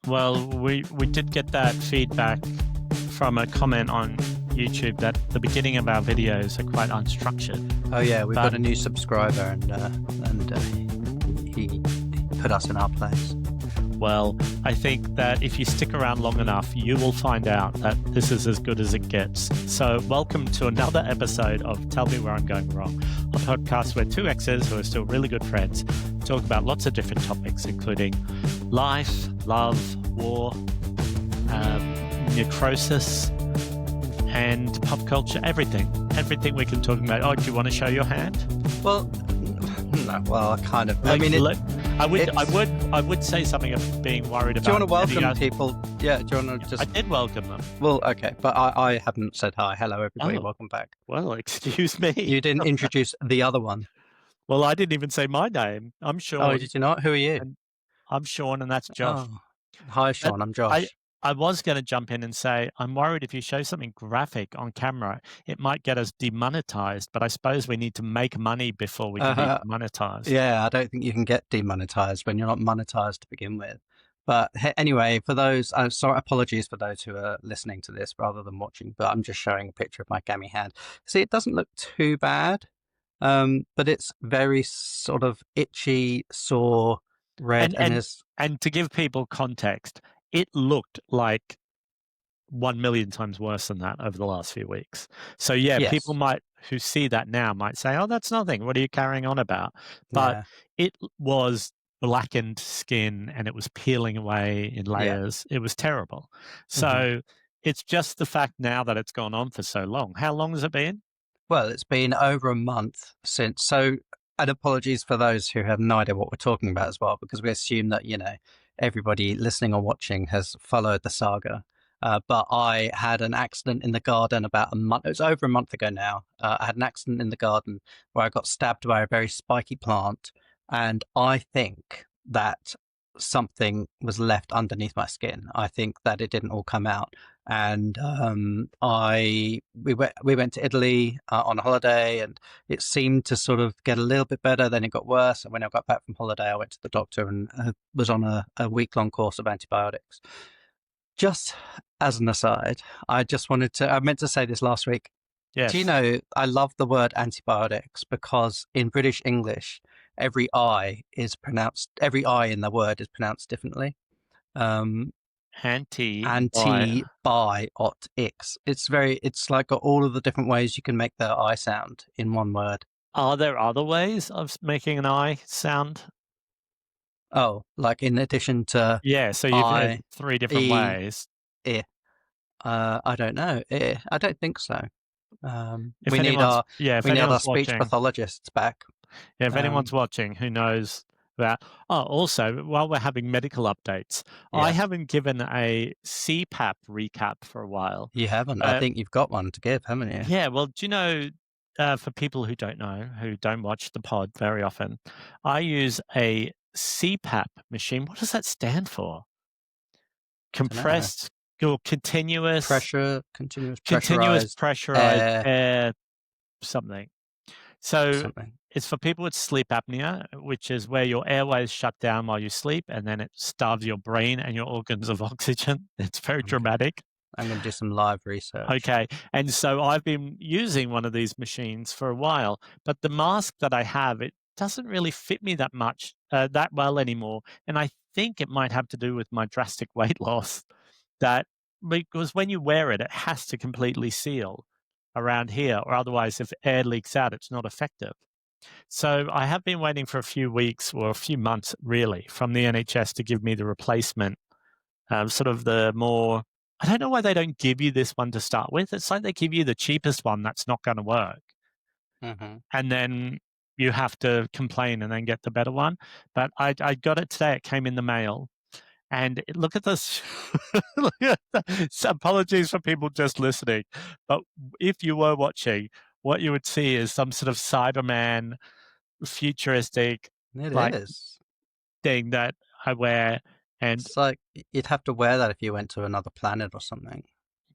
Well, we did get that feedback from a comment on YouTube that the beginning of our videos are quite unstructured. Oh yeah, we've got a new subscriber, and he put us in our place. Well, I think that if you stick around long enough, you will find out that this is as good as it gets. So welcome to another episode of Tell Me Where I'm Going Wrong, a podcast where two exes who are still really good friends talk about lots of different topics, including life, love, war, necrosis, and pop culture, everything we can talk about. Oh, do you want to show your hand? Well, no, well, I kind of. I mean, I would say something of being worried about. Do you want to welcome people? Yeah, do you want to just? I did welcome them. Well, okay, but I haven't said hi. Hello, everybody. Welcome back. Well, excuse me. You didn't introduce the other one. Well, I didn't even say my name. I'm Sean. Oh, did you not? Who are you? I'm Sean, and that's Josh. Oh. Hi, Sean. I'm Josh. I was going to jump in and say, I'm worried if you show something graphic on camera, it might get us demonetized, but I suppose we need to make money before we can be monetized. Yeah, I don't think you can get demonetized when you're not monetized to begin with. But anyway, for those, sorry, apologies for those who are listening to this rather than watching, but I'm just showing a picture of my gammy hand. See, it doesn't look too bad, but it's very sort of itchy, sore, red. And to give people context, it looked like 1 million times worse than that over the last few weeks. So yes. People who see that now might say, oh, that's nothing. What are you carrying on about? But it was blackened skin and it was peeling away in layers. Yeah. It was terrible. So it's just the fact now that it's gone on for so long. How long has it been? Well, it's been over a month since. So, and apologies for those who have no idea what we're talking about as well, because we assume that, everybody listening or watching has followed the saga. But I had an accident in the garden about a month. It was over a month ago now. I had an accident in the garden where I got stabbed by a very spiky plant. And I think that something was left underneath my skin. I think that it didn't all come out. And we went to Italy on a holiday, and it seemed to sort of get a little bit better. Then it got worse. And when I got back from holiday, I went to the doctor and was on a week-long course of antibiotics. Just as an aside, I meant to say this last week. Yes. Do you know, I love the word antibiotics because in British English, every I in the word is pronounced differently. Antibiotics. It's like got all of the different ways you can make the I sound in one word. Are there other ways of making an I sound? Oh, like in addition to so you've had 3 different ways. I don't know. I don't think so. We need our speech pathologists back. Yeah, if anyone's watching who knows that. Oh, also, while we're having medical updates, I haven't given a CPAP recap for a while. You haven't? I think you've got one to give, haven't you? Yeah, well, do you know, for people who don't know, who don't watch the pod very often, I use a CPAP machine. What does that stand for? Continuous pressurized air something. So it's for people with sleep apnea, which is where your airways shut down while you sleep, and then it starves your brain and your organs of oxygen. It's very dramatic. I'm going to do some live research. Okay. And so I've been using one of these machines for a while, but the mask that I have, it doesn't really fit me that well anymore. And I think it might have to do with my drastic weight loss, because when you wear it, it has to completely seal around here, or otherwise if air leaks out, it's not effective. So I have been waiting for a few weeks or a few months really from the NHS to give me the replacement, sort of the more, I don't know why they don't give you this one to start with. It's like they give you the cheapest one that's not going to work. And then you have to complain and then get the better one. But I got it today. It came in the mail. And look at this. Apologies for people just listening. But if you were watching, what you would see is some sort of Cyberman futuristic thing that I wear. And it's like you'd have to wear that if you went to another planet or something.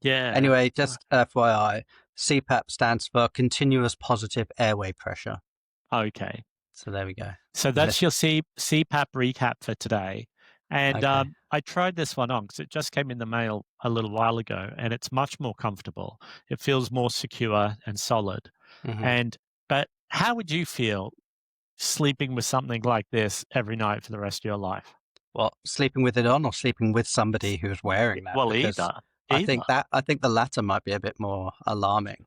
Yeah. Anyway, just FYI, CPAP stands for Continuous Positive Airway Pressure. Okay. So there we go. So that's your CPAP recap for today. And Okay. I tried this one on because it just came in the mail a little while ago, and it's much more comfortable. It feels more secure and solid. Hmm. And but how would you feel sleeping with something like this every night for the rest of your life? Well, sleeping with it on or sleeping with somebody who's wearing that? Well, Because either. I think the latter might be a bit more alarming.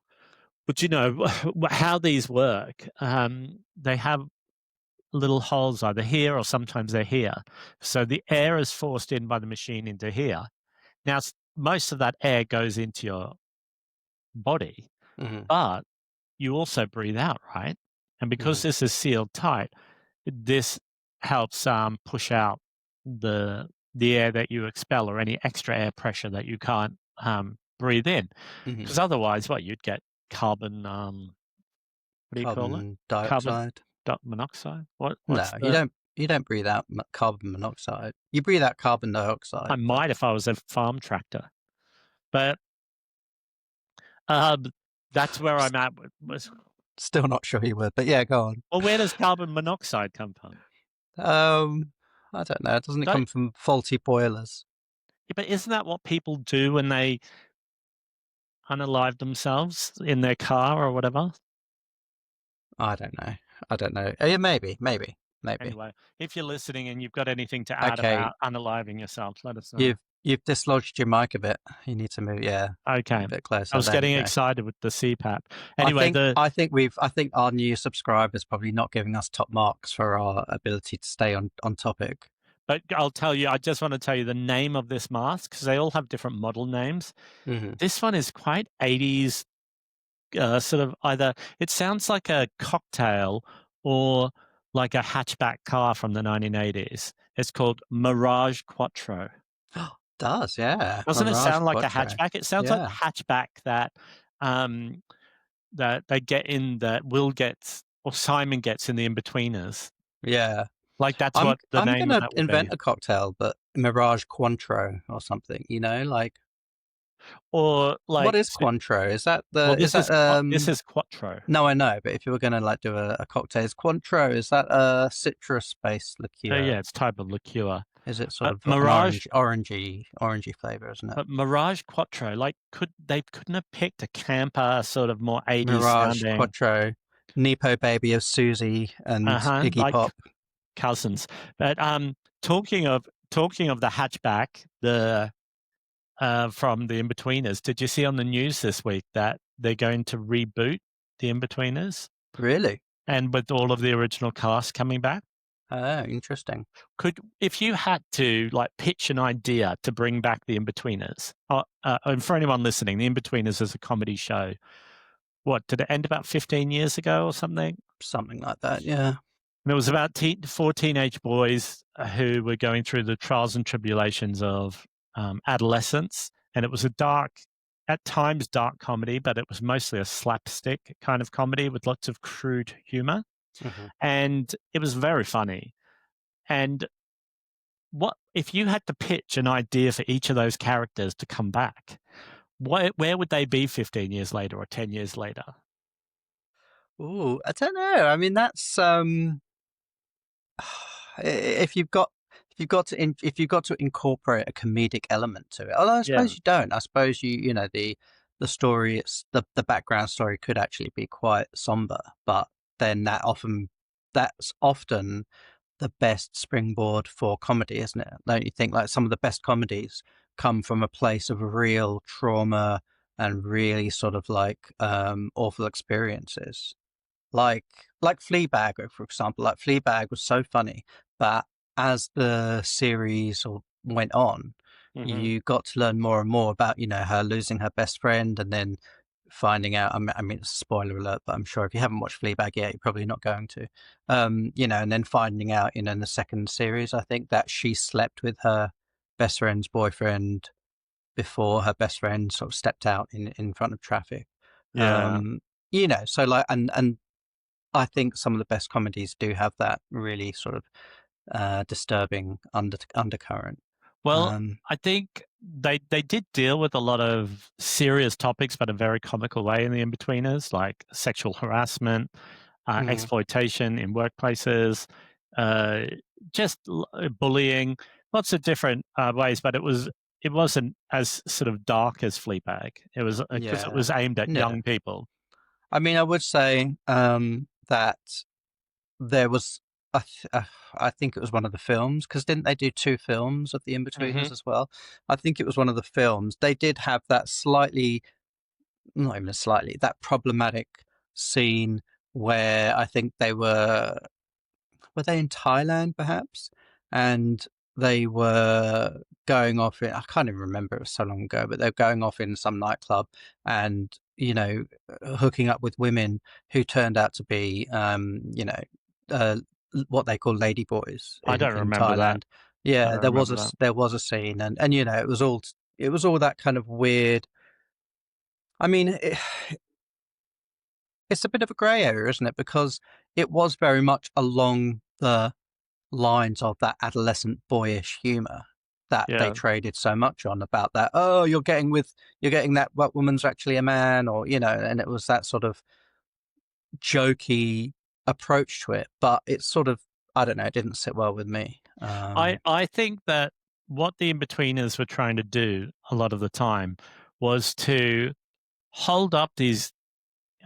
But you know how these work. They have little holes either here or sometimes they're here. So the air is forced in by the machine into here. Now, most of that air goes into your body, Hmm. but you also breathe out, right? And because Hmm. this is sealed tight, this helps push out the air that you expel or any extra air pressure that you can't breathe in. Hmm. Because otherwise, what you'd get carbon. What do you call it? Carbon Carbon dioxide. monoxide. What's No, the? you don't breathe out carbon monoxide. You breathe out carbon I dioxide, but might if I was a farm tractor, but um, that's where s- I'm at. Was still not sure you would. But yeah, go on. well, where does carbon monoxide come from? I don't know. Doesn't it Don't, come from faulty boilers? yeah, but isn't that what people do when they unalive themselves in their car or whatever? I don't know. I don't know. Yeah, maybe. Anyway, if you're listening and you've got anything to add Okay, about unaliving yourself, let us know. you've dislodged your mic a bit. You need to move. Yeah, Okay. a bit I closer. was There you getting go. excited with the CPAP. Anyway, I think our new subscribers probably not giving us top marks for our ability to stay on topic. but I'll tell you, I just want to tell you the name of this mask because they all have different model names. Hmm. This one is quite 80s, sort of either, it sounds like a cocktail or like a hatchback car from the 1980s. It's called Mirage Quattro. Does, yeah. Doesn't it Mirage sound like a Quattro. hatchback? It sounds like the Yeah. hatchback um, that they get in that Will gets or Simon gets in the Inbetweeners. Yeah. Like that's what the I'm name of gonna that would be. invent a cocktail, but Mirage Cointreau or something, like Or what like, is Cointreau? well, Is that this is Quattro. no, I know, but if you were gonna like do a cocktail, is Cointreau, is that a citrus based Oh liqueur? yeah, it's type of liqueur. Is it sort But of an Mirage, orangey flavour, isn't it? but Mirage Quattro, like couldn't have picked a camper sort of more 80s Mirage sounding. Quattro, Nepo baby of Susie and Iggy Like Pop. cousins. But talking of the hatchback, the from the Inbetweeners. Did you see on the news this week that they're going to reboot the Inbetweeners Really? and with all of the original cast coming back? Oh, interesting. If you had to like pitch an idea to bring back the Inbetweeners, and for anyone listening, the Inbetweeners is a comedy show. What did it end about 15 years ago or something? Something like that, yeah. And it was about four teenage boys who were going through the trials and tribulations of adolescence. And it was a at times, dark comedy, but it was mostly a slapstick kind of comedy with lots of crude humor. Hmm. And it was very funny. And what if you had to pitch an idea for each of those characters to come back? Where would they be 15 years later or 10 years later? Ooh, I don't know. I mean, that's if if you've got to incorporate a comedic element to it. Although I Yeah. suppose you don't. I suppose the story, the background story could actually be quite somber, but then that's often the best springboard for comedy, isn't it? Don't you think? Like some of the best comedies come from a place of real trauma and really sort of like awful experiences. Like Fleabag, for example. Like Fleabag was so funny, but as the series went on, Hmm. you got to learn more and more about her losing her best friend and then finding out. I mean, it's a spoiler alert, but I'm sure if you haven't watched Fleabag yet, you're probably not going to. And then finding out, in the second series, I think that she slept with her best friend's boyfriend before her best friend sort of stepped out in front of traffic. Yeah. So like, and I think some of the best comedies do have that really sort of disturbing undercurrent. Well, Um, I think they did deal with a lot of serious topics, but a very comical way in the Inbetweeners, like sexual harassment, mm, exploitation in workplaces, uh, just bullying. lots of different ways, but it wasn't as sort of dark as Fleabag. It was because it Yeah. was aimed at Yeah. young people. I mean, I would say that there was, I think it was one of the films, because didn't they do two films of the Hmm. Inbetweeners as well? I think it was one of the films. They did have that slightly, not even slightly, that problematic scene where I think were they in Thailand perhaps? And they were going off in, I can't even remember, it was so long ago, but they're going off in some nightclub and, hooking up with women who turned out to be, uh, what they call lady boys I don't in remember that. Thailand. I Yeah, don't remember that. there was a scene, and it was all that kind of weird. I mean, it's a bit of a grey area, isn't it? Because it was very much along the lines of that adolescent boyish humor that they Yeah. traded so much on, about that, oh, you're getting that what woman's actually a man, or and it was that sort of jokey approach to it, but it's sort of, I don't know, it didn't sit well with me. I think that what the Inbetweeners were trying to do a lot of the time was to hold up these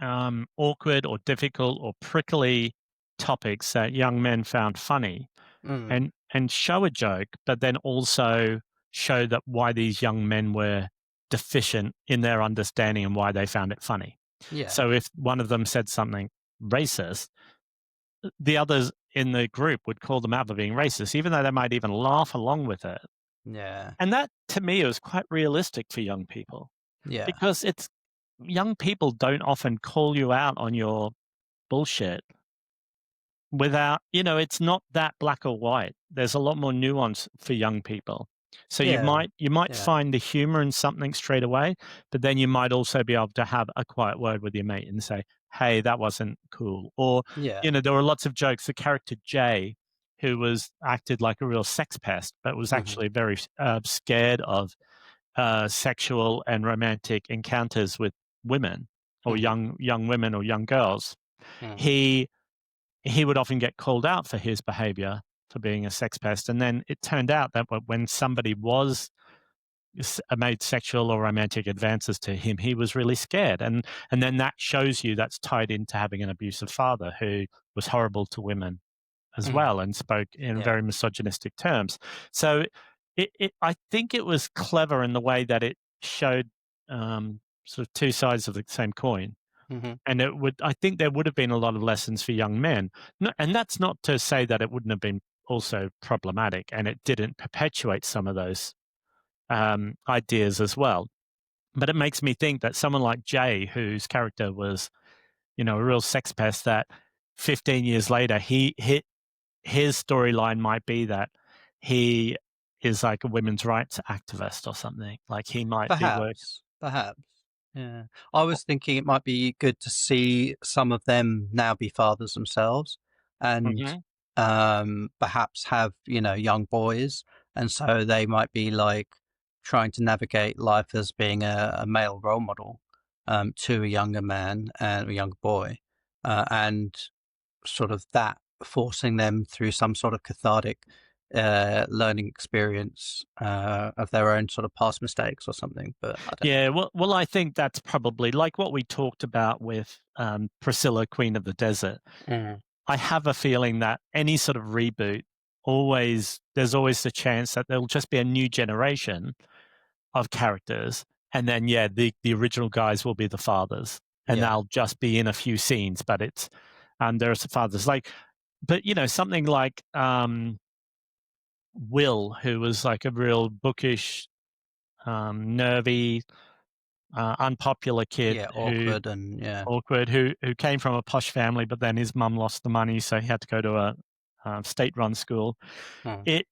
awkward or difficult or prickly topics that young men found funny, mm, and show a joke, but then also show that why these young men were deficient in their understanding and why they found it funny. yeah, So if one of them said something racist, the others in the group would call them out for being racist, even though they might even laugh along with it. yeah, And that to me was quite realistic for young people, yeah, because it's young people don't often call you out on your bullshit without, it's not that black or white. There's a lot more nuance for young people. So you yeah, might yeah, find the humor in something straight away, but then you might also be able to have a quiet word with your mate and say, "Hey, that wasn't cool." Or, yeah, there were lots of jokes. The character Jay, who was acted like a real sex pest, but was hmm, actually very scared of sexual and romantic encounters with women, or hmm, young women or young girls. hmm, He he would often get called out for his behavior, for being a sex pest. And then it turned out that when somebody was made sexual or romantic advances to him, he was really scared. And then that shows you that's tied into having an abusive father who was horrible to women as hmm, well and spoke in yeah, very misogynistic terms. So I think it was clever in the way that it showed sort of two sides of the same coin. hmm, And I think there would have been a lot of lessons for young men. No, and that's not to say that it wouldn't have been also problematic and it didn't perpetuate some of those ideas as well. But it makes me think that someone like Jay, whose character was, a real sex pest, that 15 years later, his storyline might be that he is like a women's rights activist or something. Like he might be work. perhaps. Yeah. I was thinking it might be good to see some of them now be fathers themselves, and Mhm. perhaps have, young boys. And so they might be like trying to navigate life as being a male role model, to a younger man and a younger boy. And sort of that forcing them through some sort of cathartic learning experience of their own sort of past mistakes or something. But I don't know. Yeah, well, I think that's probably like what we talked about with Priscilla, Queen of the Desert. Mm. I have a feeling that any sort of reboot, there's always the chance that there'll just be a new generation of characters, and then yeah, the original guys will be the fathers, and Yeah. they'll just be in a few scenes, but it's there's the fathers like, but something like Will, who was like a real bookish, nervy, unpopular kid Yeah. who Awkward and yeah. awkward, who came from a posh family, but then his mum lost the money, so he had to go to a state-run school. Mm. It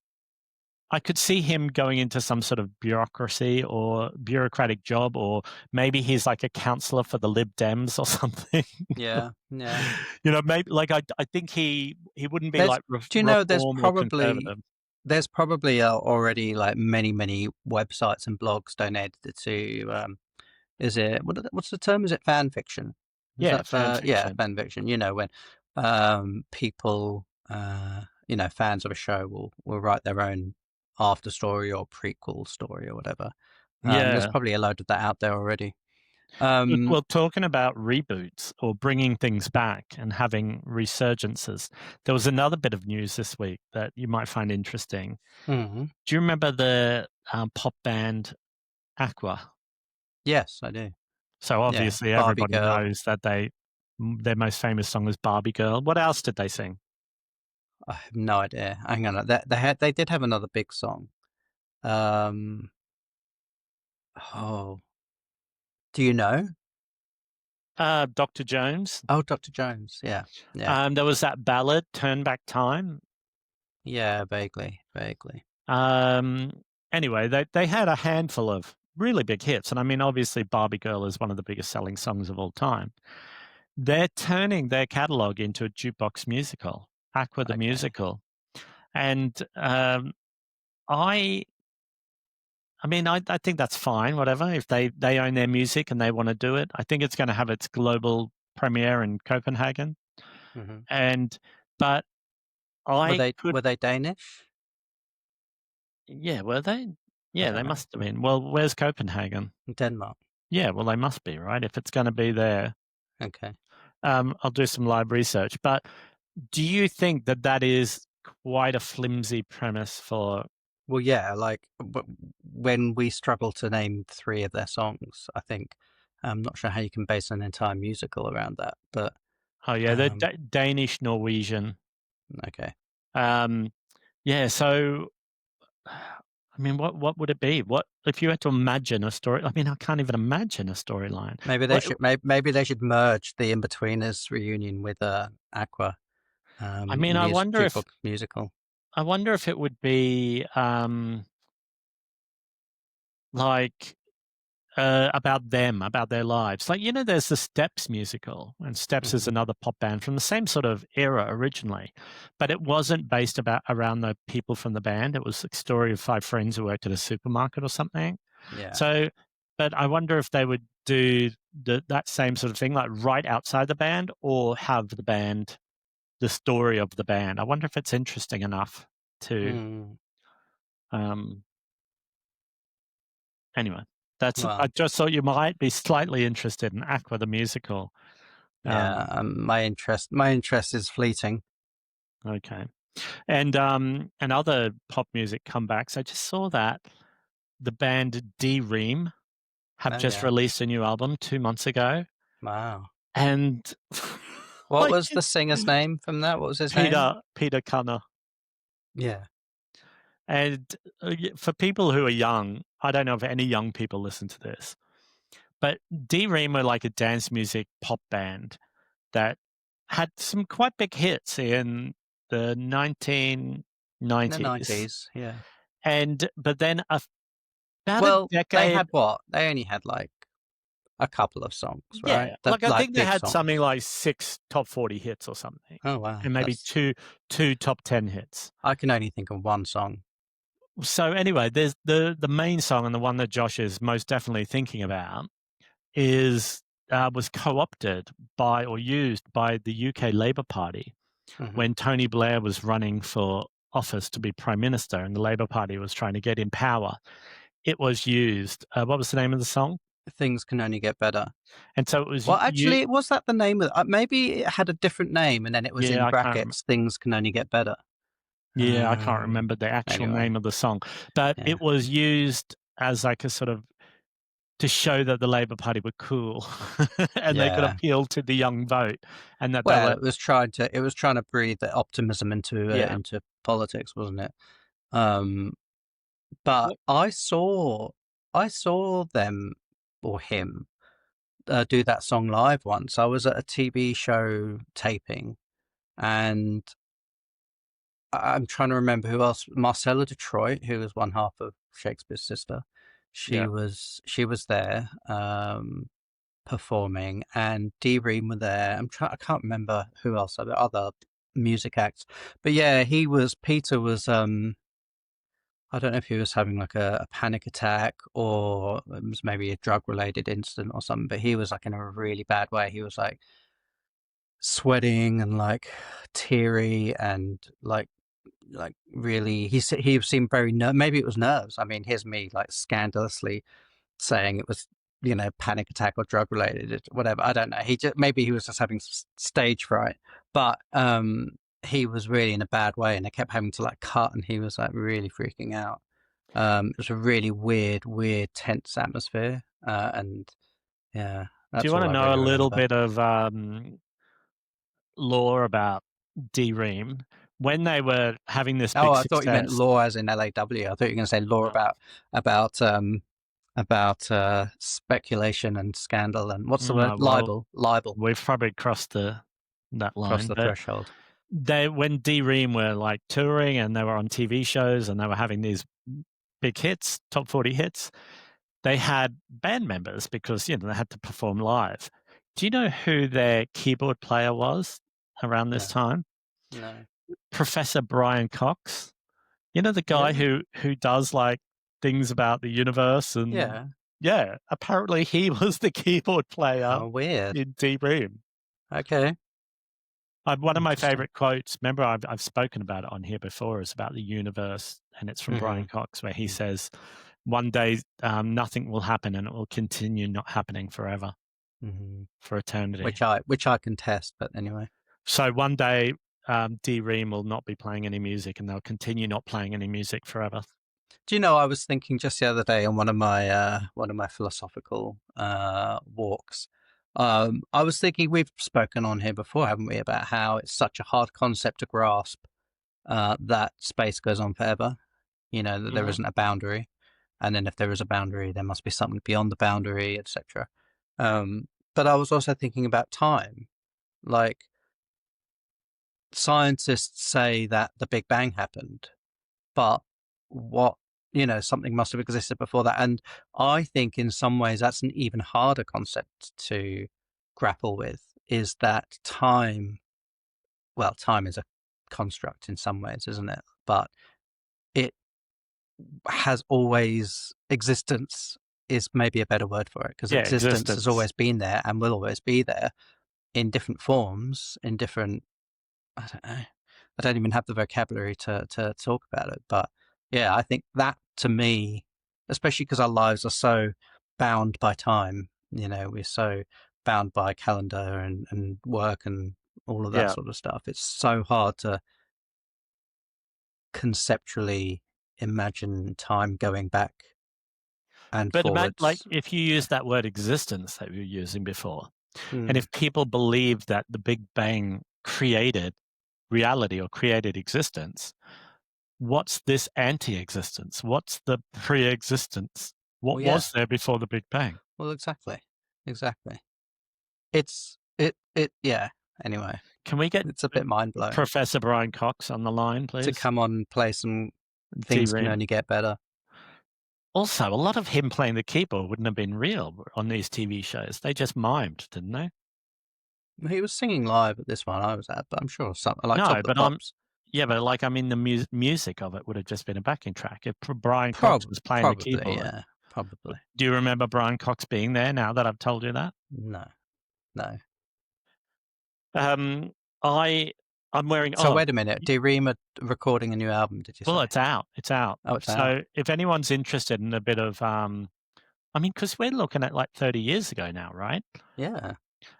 I could see him going into some sort of bureaucracy or bureaucratic job, or maybe he's like a counselor for the Lib Dems or something. Yeah. Yeah. Maybe like I think he wouldn't be There's, like do you know, reform or conservative. there's probably already like many websites and blogs donated to, is it, what's the term? Is it fan fiction? Is Yeah, that, fan yeah, fiction. fan fiction. When people, fans of a show will write their own after story or prequel story or whatever. There's Yeah. probably a load of that out there already. Well, talking about reboots or bringing things back and having resurgences, there was another bit of news this week that you might find interesting. mhm. Do you remember the pop band Aqua? Yes, I do. So Yeah, obviously Barbie everybody Girl. knows that their most famous song is Barbie Girl. What else did they sing? I have no idea. Hang on, they did have another big song. Um, oh, do you know? Dr. Jones. Oh, Dr. Jones. Yeah, yeah, There was that ballad, Turn Back Time. yeah. Vaguely, vaguely. Um, anyway, they had a handful of really big hits. And I mean, obviously, Barbie Girl is one of the biggest selling songs of all time. They're turning their catalog into a jukebox musical, Aqua the Okay. Musical. And I I mean, I think that's fine, whatever. If they own their music and they want to do it, I think it's going to have its global premiere in Copenhagen. hmm And but I could, were they Danish? yeah, were they? I Yeah, don't they know. must have been. Well, where's Copenhagen? Denmark. Yeah, well, they must be, right? If it's going to be there, Okay. I'll do some live research. But do you think that that is quite a flimsy premise for? Well, yeah, like when we struggle to name three of their songs, I think I'm not sure how you can base an entire musical around that, but Oh, yeah, they're um, Danish, Norwegian. okay. Um, yeah, so I mean, what would it be? What if you had to imagine a story? I mean, I can't even imagine a storyline. What, Maybe they should merge the Inbetweeners reunion with Aqua I mean, jukebox musical. I wonder if it would be like about them, about their lives. Like, you know, there's the Steps musical, and Steps is hmm another pop band from the same sort of era originally, but it wasn't based about around the people from the band. It was a story of five friends who worked at a supermarket or something. Yeah. So, but I wonder if they would do that same sort of thing, like right outside the band, or have the band, the story of the band. I wonder if it's interesting enough to. Mm. Um, anyway, that's. I Well, just thought you might be slightly interested in Aqua the musical. yeah. Um, My interest is fleeting. okay, and other pop music comebacks. I just saw that the band D-Ream have Oh just yeah. released a new album 2 months ago, Wow. and What like was the singer's name from that? What was his name? Peter Cunner. Yeah. And for people who are young, I don't know if any young people listen to this, but D-Ream were like a dance music pop band that had some quite big hits in the In the 1990s. 90s. Yeah. And but then about a Well, they decade, had what? They only had like a couple of songs, right? yeah, That like I like think they big had songs. something like 6 top 40 hits or something, Oh wow. and maybe That's two top 10 hits. I can only think of one song. So anyway, there's the main song, and the one that Josh is most definitely thinking about is was co-opted by or used by the UK Labour Party hmm when Tony Blair was running for office to be prime minister, and the Labour Party was trying to get in power. It was used. What was the name of the song? Things can only get better. And so it was Well, you. actually, was that the name of maybe it had a different name and then it was Yeah, in I can't. brackets, things can only get better. Yeah, I can't remember the actual Anyway, name of the song, but yeah. it was used as like a sort of to show that the Labour Party were cool and they could Yeah. appeal to the young vote, and that they Well, were. it was trying to breathe the optimism Yeah. into politics, wasn't it? Um, but I saw them or him do that song live once. I was at a TV show taping, and I'm trying to remember who else. Marcella Detroit, who was one half of Shakespeare's sister, Yeah. she was there performing, and D-Ream were there. I can't remember who else. Other music acts, but yeah, Peter was. I don't know if he was having like a panic attack or it was maybe a drug related incident or something, but he was like in a really bad way. He was like sweating and like teary and like like really, he seemed very maybe it was nerves. I mean, here's me like scandalously saying it was, panic attack or drug related, whatever. I don't know. Maybe he was just having stage fright, but he was really in a bad way, and they kept having to like cut, and he was like really freaking out. It was a really weird, tense atmosphere, and yeah, Do you that's want all to I know a really little remember. bit of lore about D-Ream? When they were having this Oh, big I thought you meant success, law as in LAW. I thought you were going to say law about speculation and scandal and what's the word? no, well, Libel. we've probably crossed that Across line. the But threshold. when D-Ream were like touring and they were on TV shows and they were having these big hits, top 40 hits, they had band members because they had to perform live. Do you know who their keyboard player was around this No, time? no. Professor Brian Cox. You know, the guy Really? who does like things about the universe, and Yeah. yeah, apparently he was the keyboard player How weird. in D-Ream. Okay. One of my Interesting. favorite quotes, remember I've spoken about it on here before, is about the universe, and it's from Mm-hmm. Brian Cox, where he says, one day nothing will happen and it will continue not happening forever, Mm-hmm. for eternity. Which I contest, but anyway. So one day D-Ream will not be playing any music and they'll continue not playing any music forever. Do you know, I was thinking just the other day on one of my philosophical walks. I was thinking, we've spoken on here before, haven't we, about how it's such a hard concept to grasp, that space goes on forever. That there Mhm. isn't a boundary, and then if there is a boundary, there must be something beyond the boundary, etc. But I was also thinking about time. Like, scientists say that the Big Bang happened, but what something must have existed before that, and I think in some ways that's an even harder concept to grapple with, is that time, well, time is a construct in some ways, isn't it? But it has always, existence is maybe a better word for it, because Yeah, existence has existence. always been there and will always be there in different forms, in different, I don't know. I don't even have the vocabulary to talk about it. But yeah, I think that, to me, especially because our lives are so bound by time, we're so bound by calendar and work and all of that Yeah. sort of stuff. It's so hard to conceptually imagine time going back and But like forwards. if you use that word existence that we were using before, and Hmm. if people believe that the Big Bang created reality or created existence, what's this anti-existence? What's the pre-existence? Well, What yeah. was there before the Big Bang? Well, exactly. Exactly. Yeah. Anyway, Can we get it's a bit mind blowing. Professor Brian Cox on the line, To please? come on and play some things can D-Ream. only get better. Also, a lot of him playing the keyboard wouldn't have been real on these TV shows. They just mimed, didn't they? He was singing live at this one I was at, but I'm sure something like Top No, of the but Pops. like I mean, the music of it would have just been a backing track if Brian Cox Probably, was playing the probably, keyboard. yeah, probably. Do you remember Brian Cox being there? Now that I've told you that, No, no. um, I I'm wearing So wait a minute. D-Ream are recording a new album, did you well, say? it's out. It's out. Oh, it's out. So if anyone's interested in a bit of I mean, because we're looking at like 30 years ago now, right? Yeah,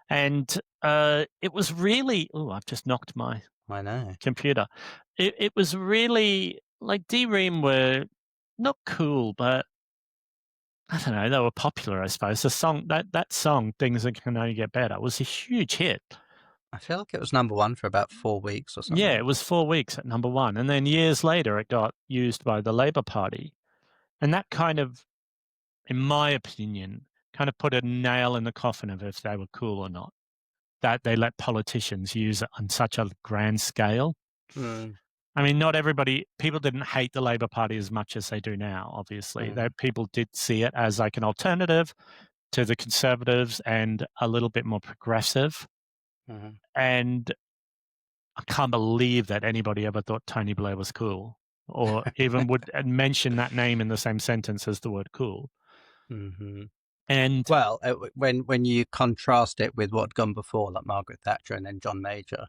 And it was really, oh, I've just knocked my I know. computer. It was really like D-Ream were not cool, but I don't know, they were popular, I suppose. The song that song, Things That Can Only Get Better, was a huge hit. I feel like it was number one for about 4 weeks or Yeah, something. it was 4 weeks at number one, and then years later it got used by the Labour Party. And that kind of, in my opinion, kind of put a nail in the coffin of if they were cool or not. That they let politicians use it on such a grand scale. Mm, I mean, people didn't hate the Labour Party as much as they do now, obviously. mm, People did see it as like an alternative to the Conservatives and a little bit more progressive. mm. And I can't believe that anybody ever thought Tony Blair was cool or even would mention that name in the same sentence as the word cool. Mm-hmm. And Well, when you contrast it with what had gone before, like Margaret Thatcher and then John Major,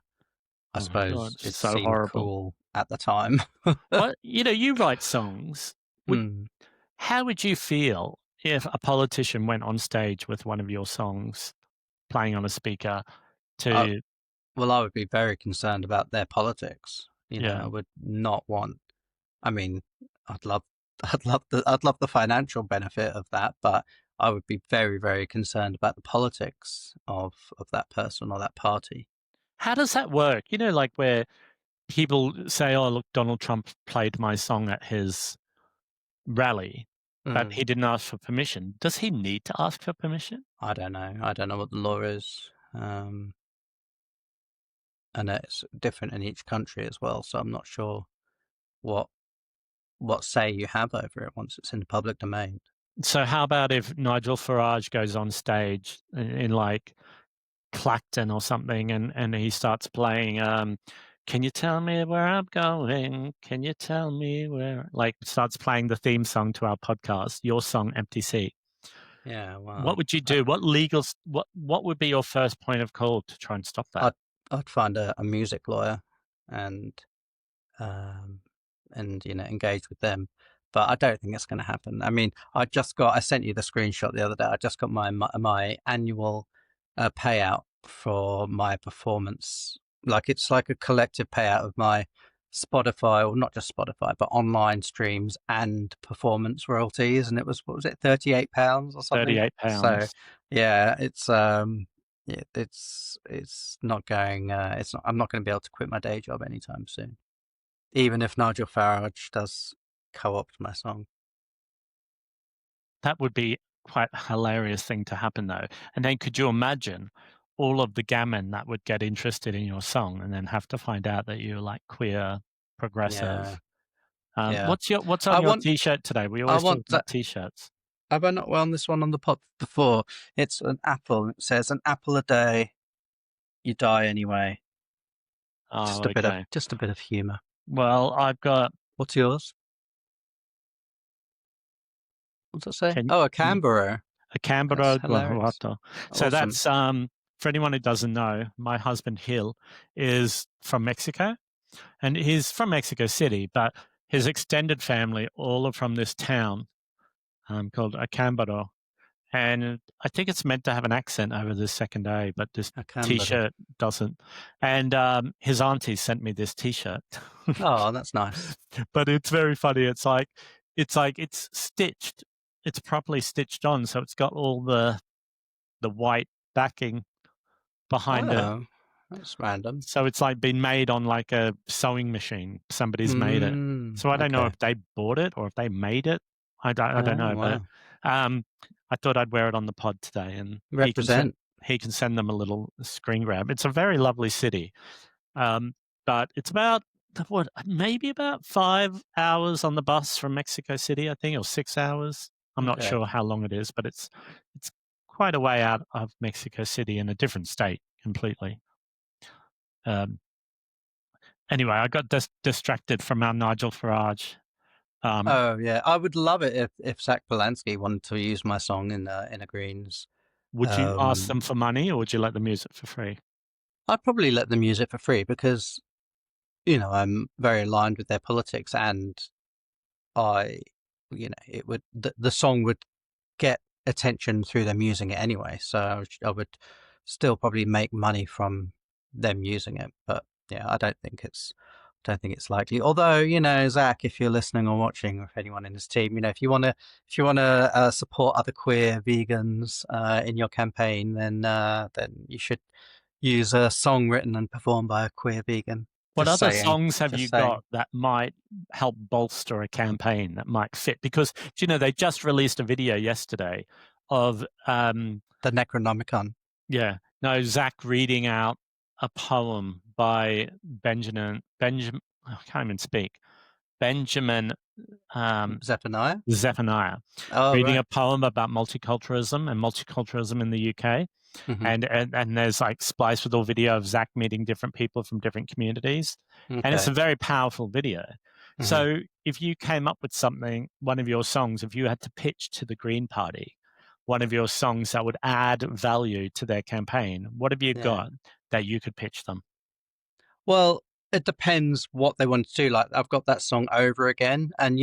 I Oh my god, suppose it's it so seemed horrible. cool at the time. Well, you write songs. Would Hmm. How would you feel if a politician went on stage with one of your songs playing on a speaker I, to well, I would be very concerned about their politics. yeah. I would not want. I mean, I'd love, I'd love the financial benefit of that, but I would be very, very concerned about the politics of that person or that party. How does that work? Like where people say, "Oh, look, Donald Trump played my song at his rally, but Mm. he didn't ask for permission." Does he need to ask for permission? I don't know. I don't know what the law is, and it's different in each country as well. So I'm not sure what what say you have over it once it's in the public domain. So how about if Nigel Farage goes on stage in like Clacton or something, and he starts playing, "Can you tell me where I'm going? Can you tell me where," like, starts playing the theme song to our podcast, your song, "Empty Seat." Yeah, What well, would you do? What legal s what would be your first point of call to try and stop that? I'd I'd find a music lawyer and um, engage with them. But I don't think it's going to happen. I mean, I sent you the screenshot the other day. I just got my annual payout for my performance. Like it's like a collective payout of my Spotify, or not just Spotify, but online streams and performance royalties. And it was, what was it, £38 or something? So £38. yeah, it's not going. It's not. I'm not going to be able to quit my day job anytime soon, even if Nigel Farage does co-opt my song. That would be quite a hilarious thing to happen, though, and then could you imagine all of the gammon that would get interested in your song and then have to find out that you're, like, queer, Yeah, progressive? yeah. What's on I your want, T-shirt today? We I always talk want about that. T-shirts. Have I not worn this one on the pod before? It's an apple. It says an apple a day, you die anyway. Oh, okay. Just a bit of humour. Well, I've got What's yours? What's that say? can Oh, a you Canberra. a That's Canberra hilarious. guajoloto. So Awesome. that's, for anyone who doesn't know, my husband, Hill, is from Mexico, and he's from Mexico City, but his extended family all are from this town, called Acambaro. And I think it's meant to have an accent over the second A, but this A Canberra. T-shirt doesn't. And his auntie sent me this T-shirt, Oh, that's nice. but it's very funny. It's stitched. It's properly stitched on, so it's got all the white backing behind it. Oh, that's random. So it's like been made on like a sewing machine. Somebody's made it. So I don't know Okay. if they bought it or if they made it. I don't Oh, know, but wow. um, I thought I'd wear it on the pod today, and Represent. he can send them a little screen grab. It's a very lovely city, but it's about what, maybe about 5 hours on the bus from Mexico City, I think, or 6 hours. I'm not Okay. sure how long it is, but it's quite a way out of Mexico City in a different state completely. Um, Anyway, I got distracted from our Nigel Farage. Um, Oh yeah, I would love it if Zach Polanski wanted to use my song in a Greens. would you ask them for money, or would you let them use it for free? I'd probably let them use it for free because I'm very aligned with their politics, and I, it would the song would get attention through them using it anyway. So I would still probably make money from them using it. But yeah, I don't think it's likely. Although, Zach, if you're listening or watching, or if anyone in his team, if you want to support other queer vegans in your campaign, then you should use a song written and performed by a queer vegan. What Just other saying. songs have Just you saying. got that might help bolster a campaign that might fit? Because, they just released a video yesterday of, The Necronomicon. yeah, no, Zach reading out a poem by Benjamin, I can't even speak, Benjamin Zephaniah. Zephaniah, Oh, reading right. a poem about multiculturalism in the UK. Hmm. And there's like spliced with all video of Zach meeting different people from different communities, and it's Okay. a very powerful video. Hmm. So if you came up with something, one of your songs, if you had to pitch to the Green Party, one of your songs that would add value to their campaign, what have you Yeah. got that you could pitch them? Well, it depends what they want to do. Like, I've got that song Over Again, and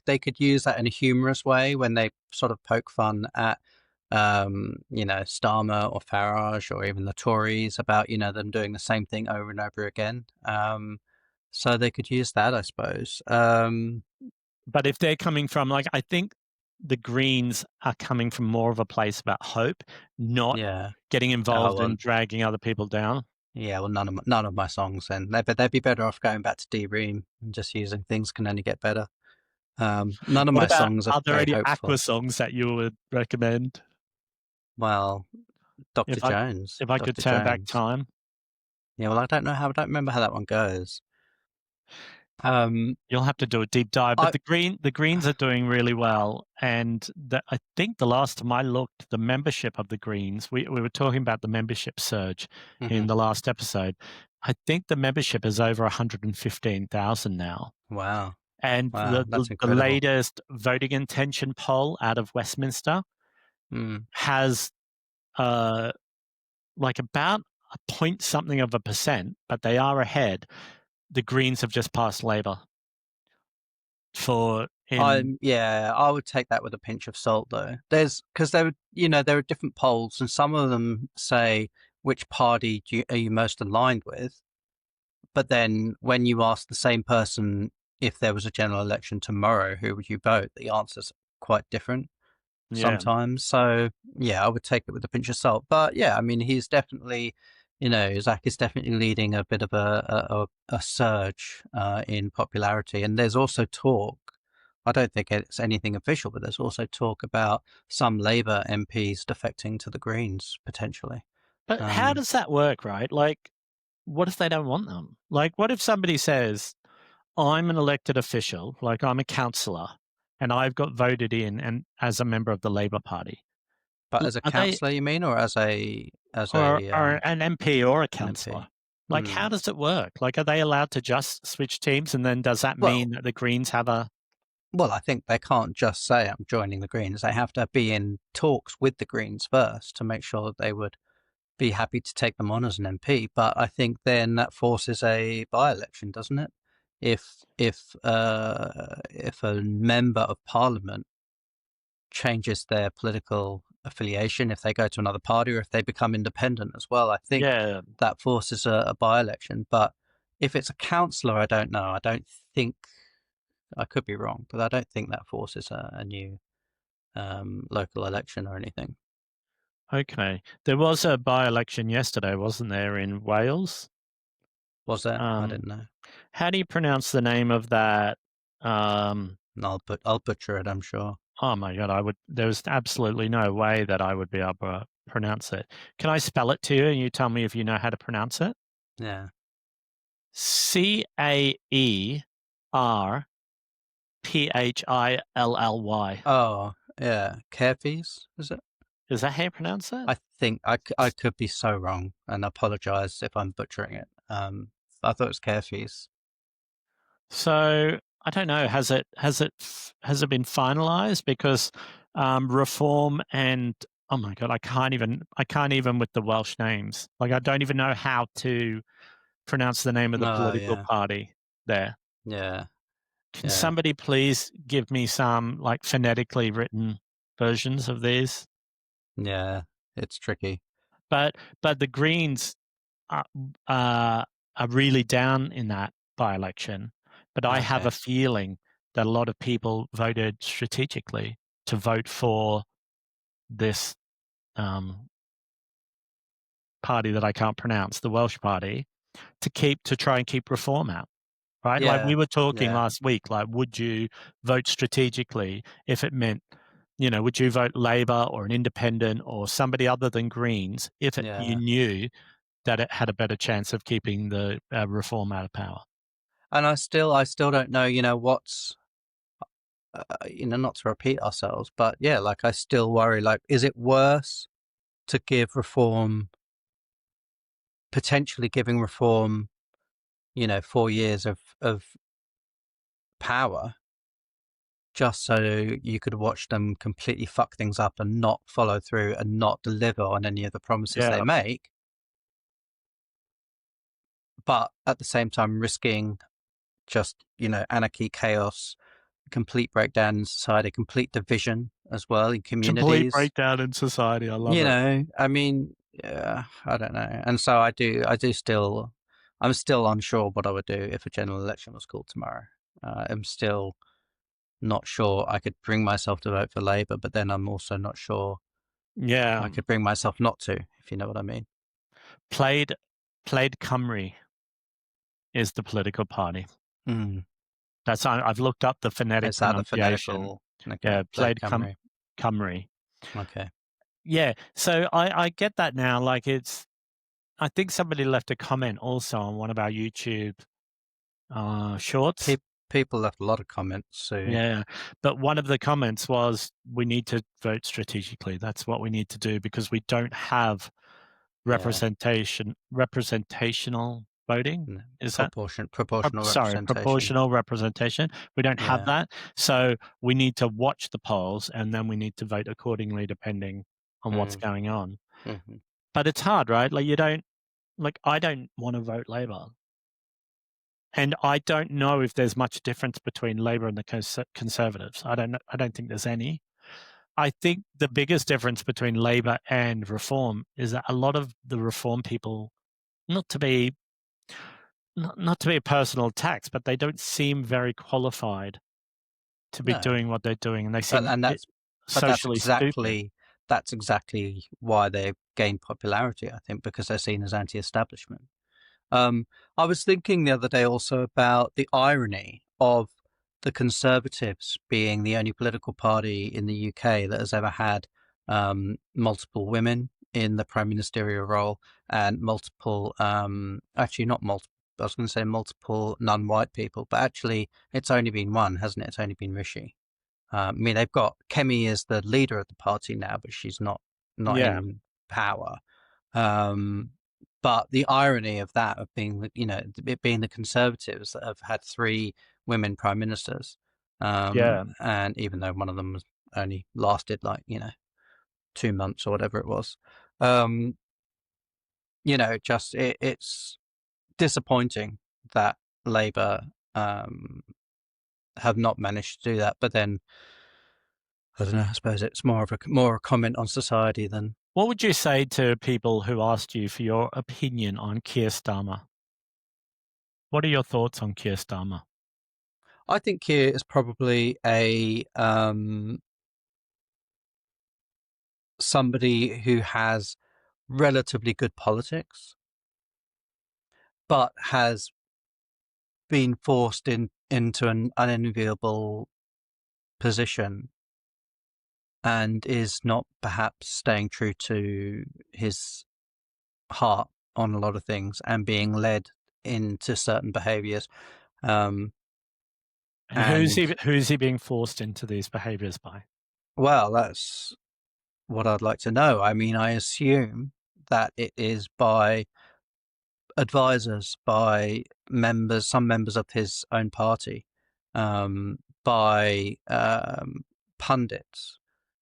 they could use that in a humorous way when they sort of poke fun at, Starmer or Farage or even the Tories about them doing the same thing over and over again. So they could use that, I suppose. But if they're coming from, like, I think the Greens are coming from more of a place about hope, not Yeah. getting Oh involved well. in dragging other people down. Yeah. Well, none of my songs then. They'd be better off going back to D-Ream and just using Things Can Only Get Better. None of What my about, songs are are there very any hopeful. Aqua songs that you would recommend? Well, Dr. If I Jones. if I could Dr. turn back Jones. time, Yeah, well, I don't remember how that one goes. Um, you'll have to do a deep dive. But I the Greens are doing really well, and I think the last time I looked, the membership of the Greens, we were talking about the membership surge in mhm. the last episode. I think the membership is over 115,000 now. Wow, And wow, that's the incredible. latest voting intention poll out of Westminster Mm. has like about a point something of a percent, but they are ahead. The Greens have just passed Labor for in Yeah, I would take that with a pinch of salt, though. Because there are different polls, and some of them say which party are you most aligned with. But then when you ask the same person if there was a general election tomorrow, who would you vote? The answer's quite different yeah. sometimes. So yeah, I would take it with a pinch of salt. But yeah, I mean, he's definitely, Zach is definitely leading a bit of a surge in popularity. And there's also talk. I don't think it's anything official, but there's also talk about some Labour MPs defecting to the Greens potentially. But how Um, does that work, right? Like, what if they don't want them? Like, what if somebody says, I'm an elected official, like I'm a councillor, and I've got voted in and as a member of the Labor Party. but as a Are they, councillor, you mean, or as a or an MP or a an councillor? MP? Like, Hmm. how does it work? Like, are they allowed to just switch teams? And then does that Well, mean that the Greens have a, Well, I think they can't just say I'm joining the Greens. They have to be in talks with the Greens first to make sure that they would be happy to take them on as an MP. But I think then that forces a by-election, doesn't it? If a member of Parliament changes their political affiliation, if they go to another party or if they become independent as well, I think yeah, that forces a by-election. But if it's a councillor, I don't know. I don't think I could be wrong, but I don't think that forces a new local election or anything. okay. There was a by-election yesterday, wasn't there, in Wales? Was there? I Um, didn't know. how do you pronounce the name of that? And I'll butcher it, I'm sure. Oh my God, there was absolutely no way that I would be able to pronounce it. Can I spell it to you and you tell me if you know how to pronounce it? Yeah. Caerphilly. Oh, yeah. Carefees, is it? Is that how you pronounce it? I think I could be so wrong, and I apologize if I'm butchering it. I thought it was Carefees. So I don't know. Has it been finalized? Because reform and oh my God, I can't even with the Welsh names. Like I don't even know how to pronounce the name of the Oh, political yeah. party there. Yeah. Can Yeah. somebody please give me some like phonetically written versions of these? Yeah. It's tricky. But the Greens are, uh, are really down in that by-election. But I have a Okay. feeling that a lot of people voted strategically to vote for this um, party that I can't pronounce, the Welsh party, to try and keep reform out. Right? Like we Yeah. were talking Yeah. last week, like would you vote strategically if it meant, would you vote Labor or an independent or somebody other than Greens if you Yeah. knew that it had a better chance of keeping the reform out of power? And I still don't know, what's not to repeat ourselves, but yeah, like I still worry, like, is it worse to give reform, potentially giving reform, 4 years of power just so you could watch them completely fuck things up and not follow through and not deliver on any of the promises they Yeah. make? but at the same time risking just, anarchy, chaos, complete breakdown in society, complete division as well in Complete communities. breakdown in society. I love it. I mean, I don't know. And so I'm still unsure what I would do if a general election was called tomorrow. I'm still not sure I could bring myself to vote for Labour, but then I'm also not sure Yeah. I could bring myself not to, if you know what I mean. Plaid Cymru is the political party. Mm. I've looked up the phonetic Is that the pronunciation. phonetical? Okay, Yeah, Plaid Plaid Cymru. Cymru. Okay. Yeah, so I get that now. Like I think somebody left a comment also on one of our YouTube shorts. People left a lot of comments. So Yeah, but one of the comments was, we need to vote strategically. That's what we need to do because we don't have representational voting. Is that proportional sorry, representation? proportional representation? We don't have Yeah. that. So we need to watch the polls and then we need to vote accordingly depending on what's going on. Mm-hmm. But it's hard, right? I don't want to vote Labor. And I don't know if there's much difference between Labor and the Conservatives. I don't think there's any. I think the biggest difference between Labor and Reform is that a lot of the Reform people, not to be a personal tax, but they don't seem very qualified to be doing what they're doing, and they seem socially stupid. That's exactly why they've gained popularity, I think, because they're seen as anti-establishment. I was thinking the other day also about the irony of the Conservatives being the only political party in the UK that has ever had multiple women in the prime ministerial role and multiple, actually not multiple, I was going to say multiple non-white people, but actually it's only been one, hasn't it? It's only been Rishi. I mean, they've got Kemi as the leader of the party now, but she's not Yeah, in power. But the irony of that, of being, it being the Conservatives that have had 3 women prime ministers, yeah, and even though one of them was only lasted 2 months or whatever it was, it's disappointing that Labour have not managed to do that. But then I don't know. I suppose it's more a comment on society than. What would you say to people who asked you for your opinion on Keir Starmer? What are your thoughts on Keir Starmer? I think Keir is probably a somebody who has relatively good politics, but has been forced into an unenviable position and is not perhaps staying true to his heart on a lot of things and being led into certain behaviors. And who's he being forced into these behaviors by? Well, that's what I'd like to know. I mean, I assume that it is by advisors, by some members of his own party, by pundits.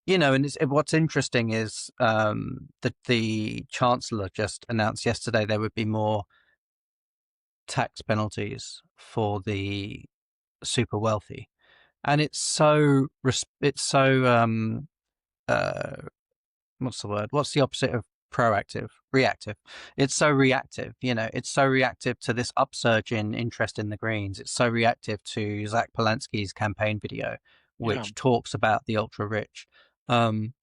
And what's interesting is that the Chancellor just announced yesterday there would be more tax penalties for the super wealthy, and it's so what's the word? What's the opposite of proactive? Reactive. It's so reactive, it's so reactive to this upsurge in interest in the Greens. It's so reactive to Zach Polanski's campaign video, which talks about the ultra rich. And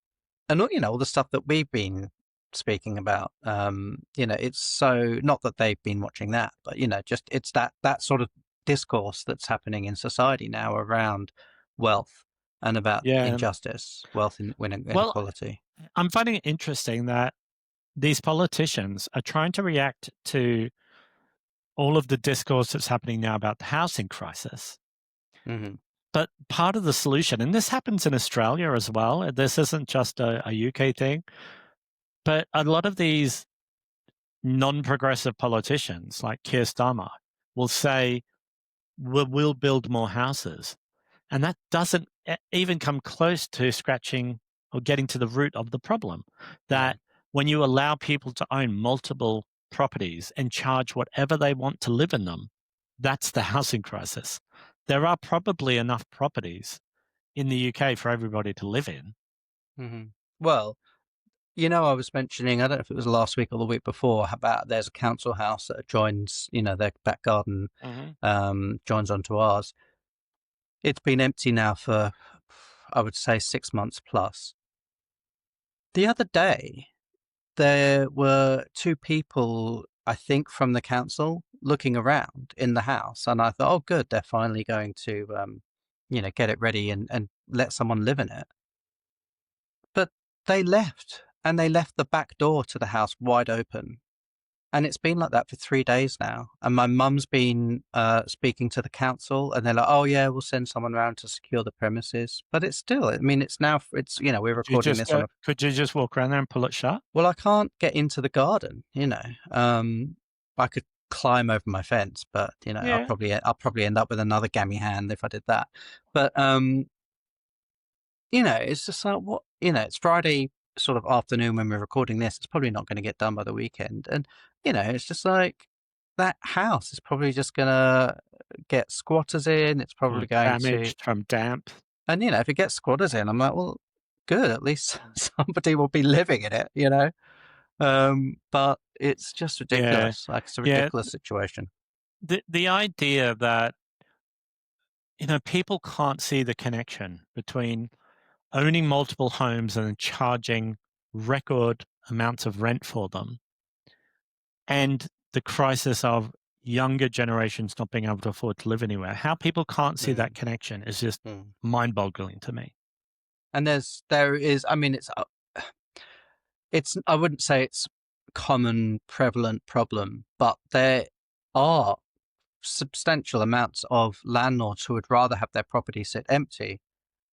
all the stuff that we've been speaking about. It's so, not that they've been watching that, but just it's that sort of discourse that's happening in society now around wealth and about injustice, wealth and inequality. Well, I'm finding it interesting that these politicians are trying to react to all of the discourse that's happening now about the housing crisis. Mm-hmm. But part of the solution, and this happens in Australia as well, this isn't just a UK thing, but a lot of these non-progressive politicians like Keir Starmer will say, we'll build more houses. And that doesn't even come close to scratching or getting to the root of the problem. That when you allow people to own multiple properties and charge whatever they want to live in them, that's the housing crisis. There are probably enough properties in the UK for everybody to live in. Mm-hmm. Well, I was mentioning, I don't know if it was last week or the week before, about there's a council house that joins, their back garden joins onto ours. It's been empty now for, I would say, 6 months plus. The other day, there were two people, I think, from the council looking around in the house, and I thought, oh, good, they're finally going to, get it ready and let someone live in it. But they left, and they left the back door to the house wide open. And it's been like that for 3 days now. And my mum's been speaking to the council, and they're like, "Oh yeah, we'll send someone around to secure the premises." But it's still, I mean, it's now, we're recording this on. Could you just walk around there and pull it shut? Well, I can't get into the garden. I could climb over my fence, but Yeah. I'll probably end up with another gammy hand if I did that. But it's just like, what, it's Friday sort of afternoon when we're recording this. It's probably not going to get done by the weekend, and it's just like that house is probably just going to get squatters in. It's probably going damaged from damp. And if it gets squatters in, I'm like, well, good. At least somebody will be living in it. But it's just ridiculous. Like, it's a ridiculous situation. The idea that people can't see the connection between owning multiple homes and charging record amounts of rent for them, and the crisis of younger generations not being able to afford to live anywhere. How people can't see that connection is just mind-boggling to me. And there is, I mean, it's I wouldn't say it's common prevalent problem, but there are substantial amounts of landlords who would rather have their property sit empty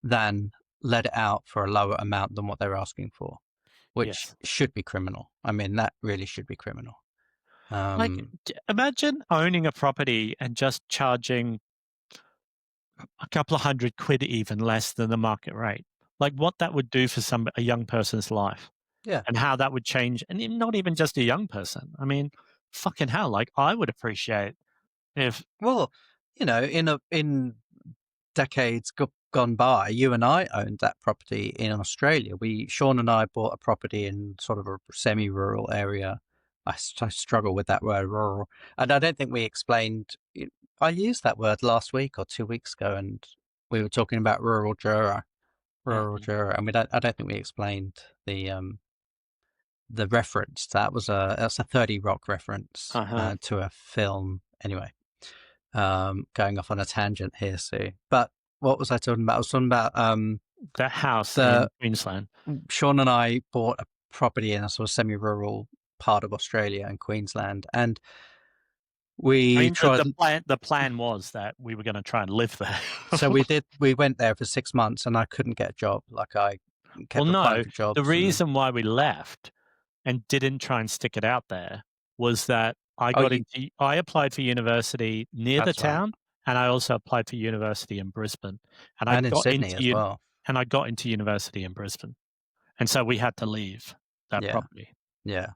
than let it out for a lower amount than what they're asking for, which should be criminal. I mean, that really should be criminal. Imagine owning a property and just charging a couple of £100 even less than the market rate. Like, what that would do for a young person's life. Yeah. And how that would change, and not even just a young person. I mean, fucking hell, like, I would appreciate if... Well, in decades gone by, you and I owned that property in Australia. Sean and I bought a property in sort of a semi-rural area. I struggle with that word, rural. And I don't think we explained, I used that word last week or 2 weeks ago, and we were talking about rural Jura. And I don't think we explained the reference. That's a 30 Rock reference to a film. Anyway, going off on a tangent here, Sue. But what was I talking about? I was talking about that house in Queensland. Sean and I bought a property in a sort of semi-rural part of Australia and Queensland, and the plan was that we were going to try and live there. So we went there for 6 months, and I couldn't get a job. Like, I kept applying for jobs. The reason why we left and didn't try and stick it out there was that I applied for university near the town, and I also applied for university in Brisbane, and in Sydney as well. And I got into university in Brisbane, and so we had to leave that property. Yeah.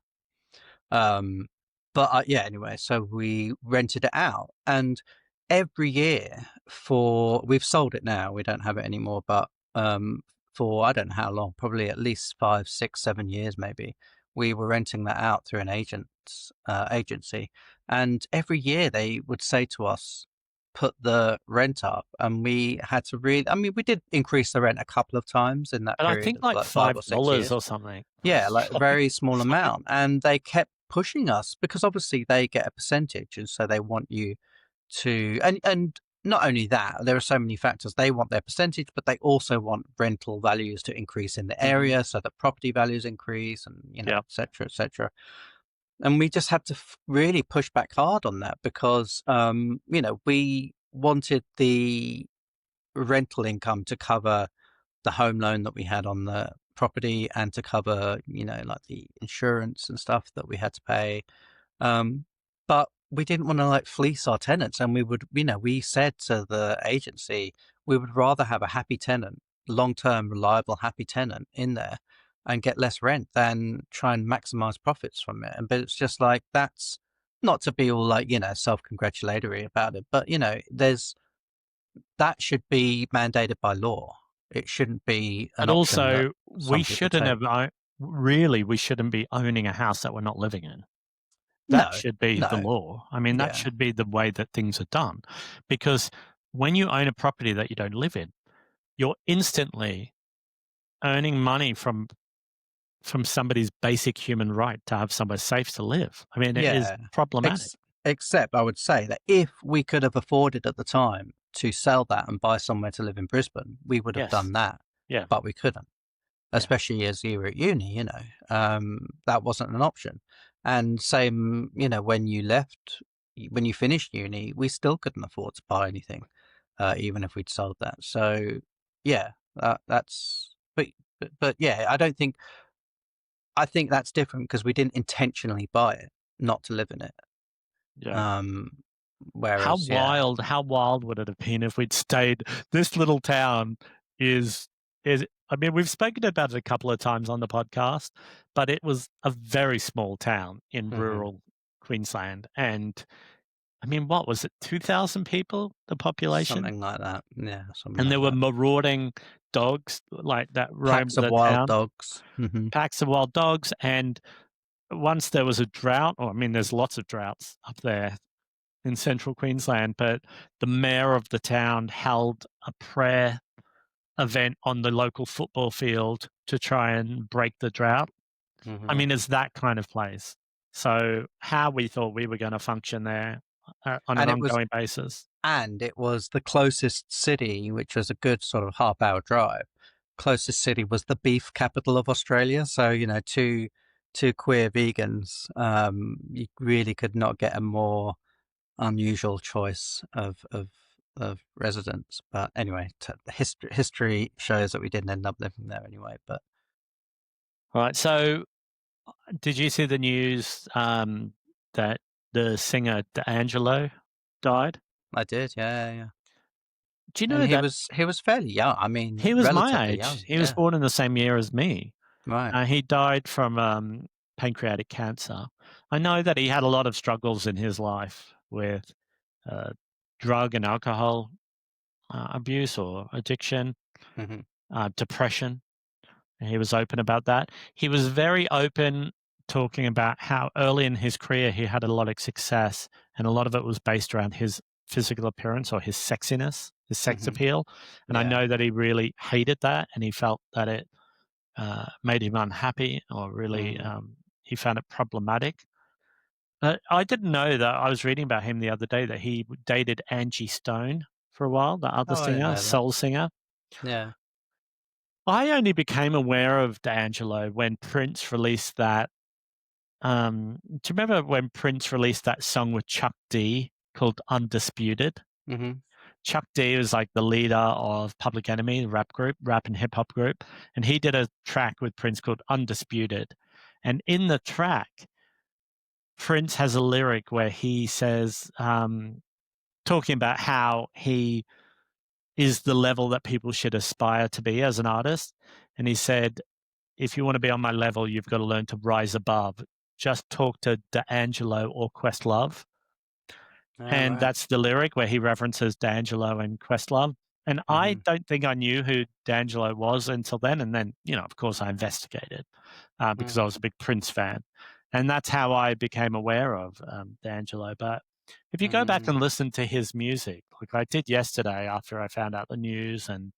Anyway, so we rented it out, and every year we've sold it now. We don't have it anymore, but for I don't know how long, probably at least 5, 6, 7 years, maybe. We were renting that out through an agency, and every year they would say to us, put the rent up, and we had to we did increase the rent a couple of times in that period. I think like $5 or something. Yeah, like a very small amount. And they kept pushing us because obviously they get a percentage, and so they want you to, and not only that, there are so many factors. They want their percentage, but they also want rental values to increase in the area so that property values increase, and et cetera, et cetera. And we just had to really push back hard on that because, we wanted the rental income to cover the home loan that we had on the property and to cover, like the insurance and stuff that we had to pay. But we didn't want to like fleece our tenants. And we said to the agency, we would rather have a happy tenant, long-term, reliable, happy tenant in there and get less rent than try and maximize profits from it. But it's just like, that's not to be all like, self-congratulatory about it, but that should be mandated by law. It shouldn't be an But option that also, we some people shouldn't take. have really, we shouldn't be owning a house that we're not living in. That No, should be the no, law. I mean, that yeah, should be the way that things are done. Because when you own a property that you don't live in, you're instantly earning money from somebody's basic human right to have somewhere safe to live. I mean, it is yeah. problematic. Except I would say that if we could have afforded at the time to sell that and buy somewhere to live in Brisbane, we would have Yes. done that, Yeah. but we couldn't. Yeah. Especially as you were at uni, that wasn't an option. And same, when you left, when you finished uni, we still couldn't afford to buy anything, even if we'd sold that. So, yeah, that's, but yeah, I think that's different because we didn't intentionally buy it, not to live in it. Yeah. Um, Whereas, yeah, How wild would it have been if we'd stayed this little town is is I mean, we've spoken about it a couple of times on the podcast, but it was a very small town in hmm rural Queensland. And I mean, what was it, 2,000 people, the population? something like that. Yeah, something And like there were that. marauding dogs like that roamed Packs of the wild town, dogs. packs of wild dogs. And once there was a drought, or I mean, there's lots of droughts up there in central Queensland, but the mayor of the town held a prayer event on the local football field to try and break the drought. I hmm mean, it's that kind of place. So, how we thought we were going to function there on an And it was ongoing basis. the closest city, which was a good sort of half-hour drive. Closest city was the beef capital of Australia. So, two queer vegans, you really could not get a more unusual choice of residents. But anyway, history shows that we didn't end up living there anyway. But Right. So, did you see the news that the singer D'Angelo died? I did, yeah, yeah. Do you And know that he was fairly young. I mean, he was my relatively age? young. He was Yeah, born in the same year as me. right. He died from pancreatic cancer. I know that he had a lot of struggles in his life with uh, drug and alcohol abuse or addiction, hmm depression. He was open about that. He was very open talking about how early in his career he had a lot of success, and a lot of it was based around his physical appearance or his sexiness, his sex hmm appeal. And I Yeah. know that he really hated that, and he felt that it made him unhappy, or really Mm. he found it problematic. I didn't know that. I was reading about him the other day that he dated Angie Stone for a while, the other Oh, I didn't singer, know that. soul singer. Yeah. I only became aware of D'Angelo when Prince released that. Do you remember when Prince released that song with Chuck D called Undisputed? hmm Chuck D was like the leader of Public Enemy, the rap group, rap and hip hop group, and he did a track with Prince called Undisputed. And in the track, Prince has a lyric where he says, talking about how he is the level that people should aspire to be as an artist. And he said, if you want to be on my level, you've got to learn to rise above. Just talk to D'Angelo or Questlove. Oh, And right. that's the lyric where he references D'Angelo and Questlove. And I hmm don't think I knew who D'Angelo was until then. And then, of course, I investigated because I Mm. was a big Prince fan. And that's how I became aware of D'Angelo. But if you go back Mm. and listen to his music, like I did yesterday after I found out the news and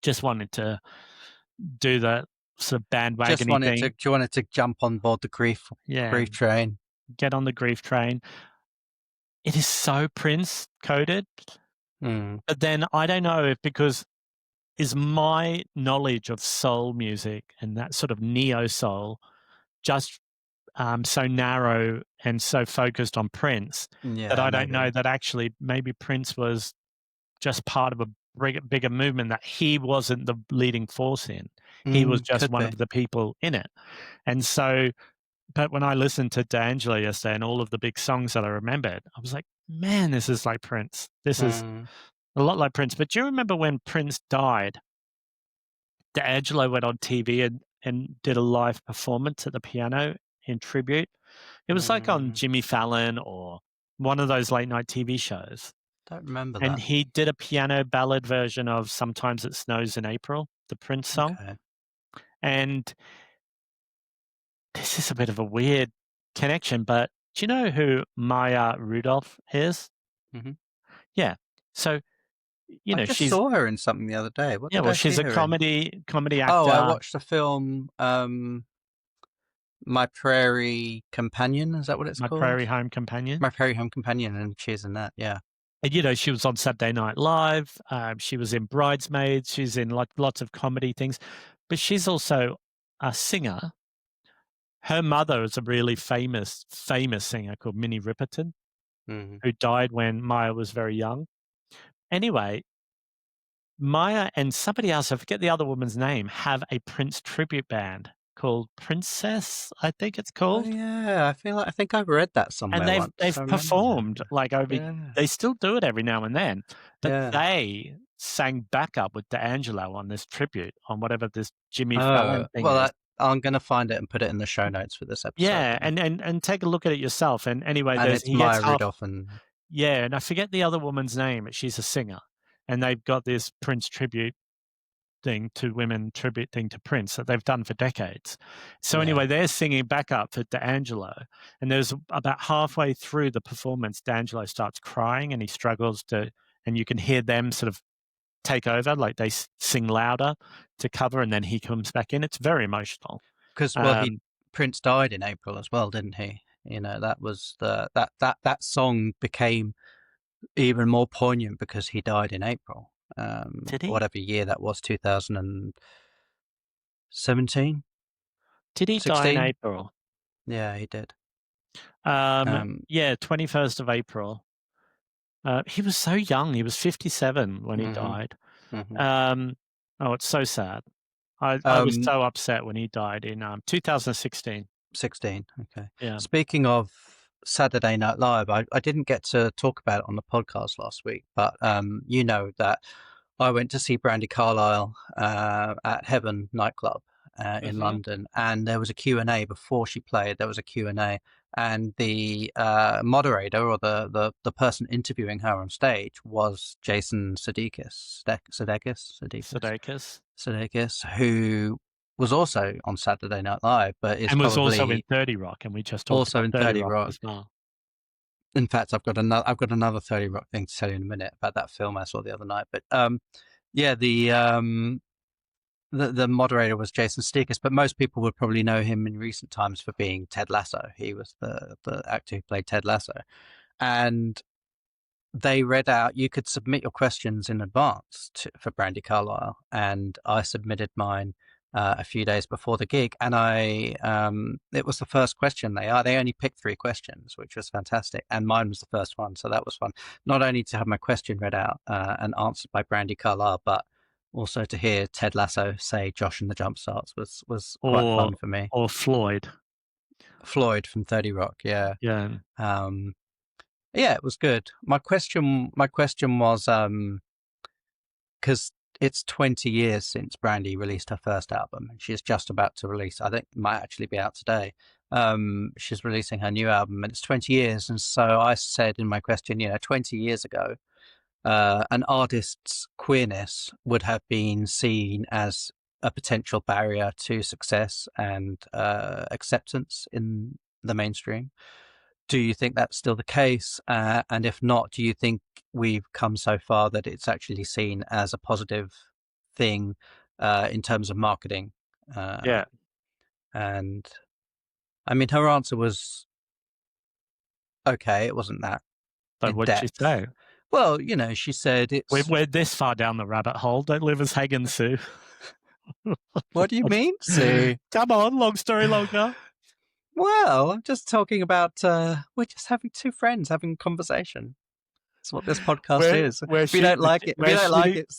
just wanted to do the sort of bandwagony thing. You wanted to jump on board the Yeah, grief train. get on the grief train. It is so Prince coded, Mm. but then I don't know if because is my knowledge of soul music and that sort of neo soul just so narrow and so focused on Prince that Yeah, I don't know maybe. that actually maybe Prince was just part of a bigger movement that he wasn't the leading force in. He was just Could one be. of the people in it. And so, but when I listened to D'Angelo yesterday and all of the big songs that I remembered, I was like, man, this is like Prince. This is Mm. a lot like Prince. But do you remember when Prince died? D'Angelo went on TV and did a live performance at the piano in tribute. It was like on Jimmy Fallon or one of those late night TV shows. Don't remember And that. he did a piano ballad version of Sometimes It Snows in April, the Prince song. Okay. And this is a bit of a weird connection, but do you know who Maya Rudolph is? Mhm. Yeah. So, you I know, just she's saw her in something the other day. What yeah, did well, I see she's a her in? comedy Oh, I actor. watched the film My Prairie Companion. Is that what it's My called? Prairie Home Companion. My Prairie Home Companion, and she's in that. Yeah. And, you know, she was on Saturday Night Live. She was in Bridesmaids. She's in like lots of comedy things, but she's also a singer. Her mother is a really famous singer called Minnie Riperton, Hmm. who died when Maya was very young. Anyway, Maya and somebody else, I forget the other woman's name, have a Prince tribute band called Princess, I think it's Oh called. yeah, I think I've read that And somewhere they've once. I they've remember that. performed like over Yeah. they still do it every now and then, but Yeah. they sang backup with D'Angelo on this tribute on whatever this Jimmy Oh Fallon thing well, is. I'm gonna find it and put it in the show notes for this episode. Yeah, Then. and take a look at it yourself, and anyway, And there's it's he gets Maya half Rudolph and yeah, and I forget the other woman's name, but she's a singer, and they've got this Prince tribute thing to women, tribute thing to Prince that they've done for decades. So yeah. anyway, they're singing backup for D'Angelo, and there's about halfway through the performance, D'Angelo starts crying, and he struggles to, and you can hear them sort of take over, like they sing louder to cover, and then he comes back in. It's very emotional. Because well, he Um, Prince died in April as well, didn't he? You know, that was that song became even more poignant because he died in April. did he? Whatever year that was, 2017, Did he die in 16. April? Yeah, he did. Yeah, 21st of April. He was so young. He was 57 when he Hmm. died. Hmm. Um, oh, it's so sad. I was Um, so upset when he died in 2016. 16. Okay. Yeah. Speaking of Saturday Night Live, I didn't get to talk about it on the podcast last week, but you know that I went to see Brandi Carlile at Heaven nightclub in Hmm. London, and there was a Q&A before she played. There was a Q&A, and the moderator or the person interviewing her on stage was Jason Sudeikis. Sudeikis, who was also on Saturday Night Live, but is And was also in probably 30 Rock, and we just talked also about in 30 30 Rock Rock. as well. In fact, I've got another 30 Rock thing to tell you in a minute about that film I saw the other night. But yeah, the moderator was Jason Sudeikis, but most people would probably know him in recent times for being Ted Lasso. He was the actor who played Ted Lasso, and they read out. You could submit your questions in advance for Brandi Carlile, and I submitted mine a few days before the gig, and it was the first question. They only picked 3 questions, which was fantastic, and mine was the first one, so that was fun. Not only to have my question read out and answered by Brandi Carlile, but also to hear Ted Lasso say "Josh and the Jump Starts" was quite Or fun for me. or Floyd. Floyd from 30 Rock, yeah. Yeah. Um, yeah, it was good. My question was because it's 20 years since Brandi released her first album, and she's just about to release. I think it might actually be out today. She's releasing her new album, and it's 20 years. And so I said in my question, 20 years ago, an artist's queerness would have been seen as a potential barrier to success and acceptance in the mainstream. Do you think that's still the case? And if not, do you think we've come so far that it's actually seen as a positive thing in terms of marketing? Uh, Yeah. and I mean, her answer was okay. It wasn't that So in what'd she depth. say? Well, she said We're, it's. we're this far down the rabbit hole. Don't live as Hagen Sue. What do you mean, Sue? Come on, long story longer. Well, I'm just talking about. We're just having 2 friends having a conversation. That's what this podcast We're is. we're If you don't shooting the like shit. it, if you We're don't like shooting it,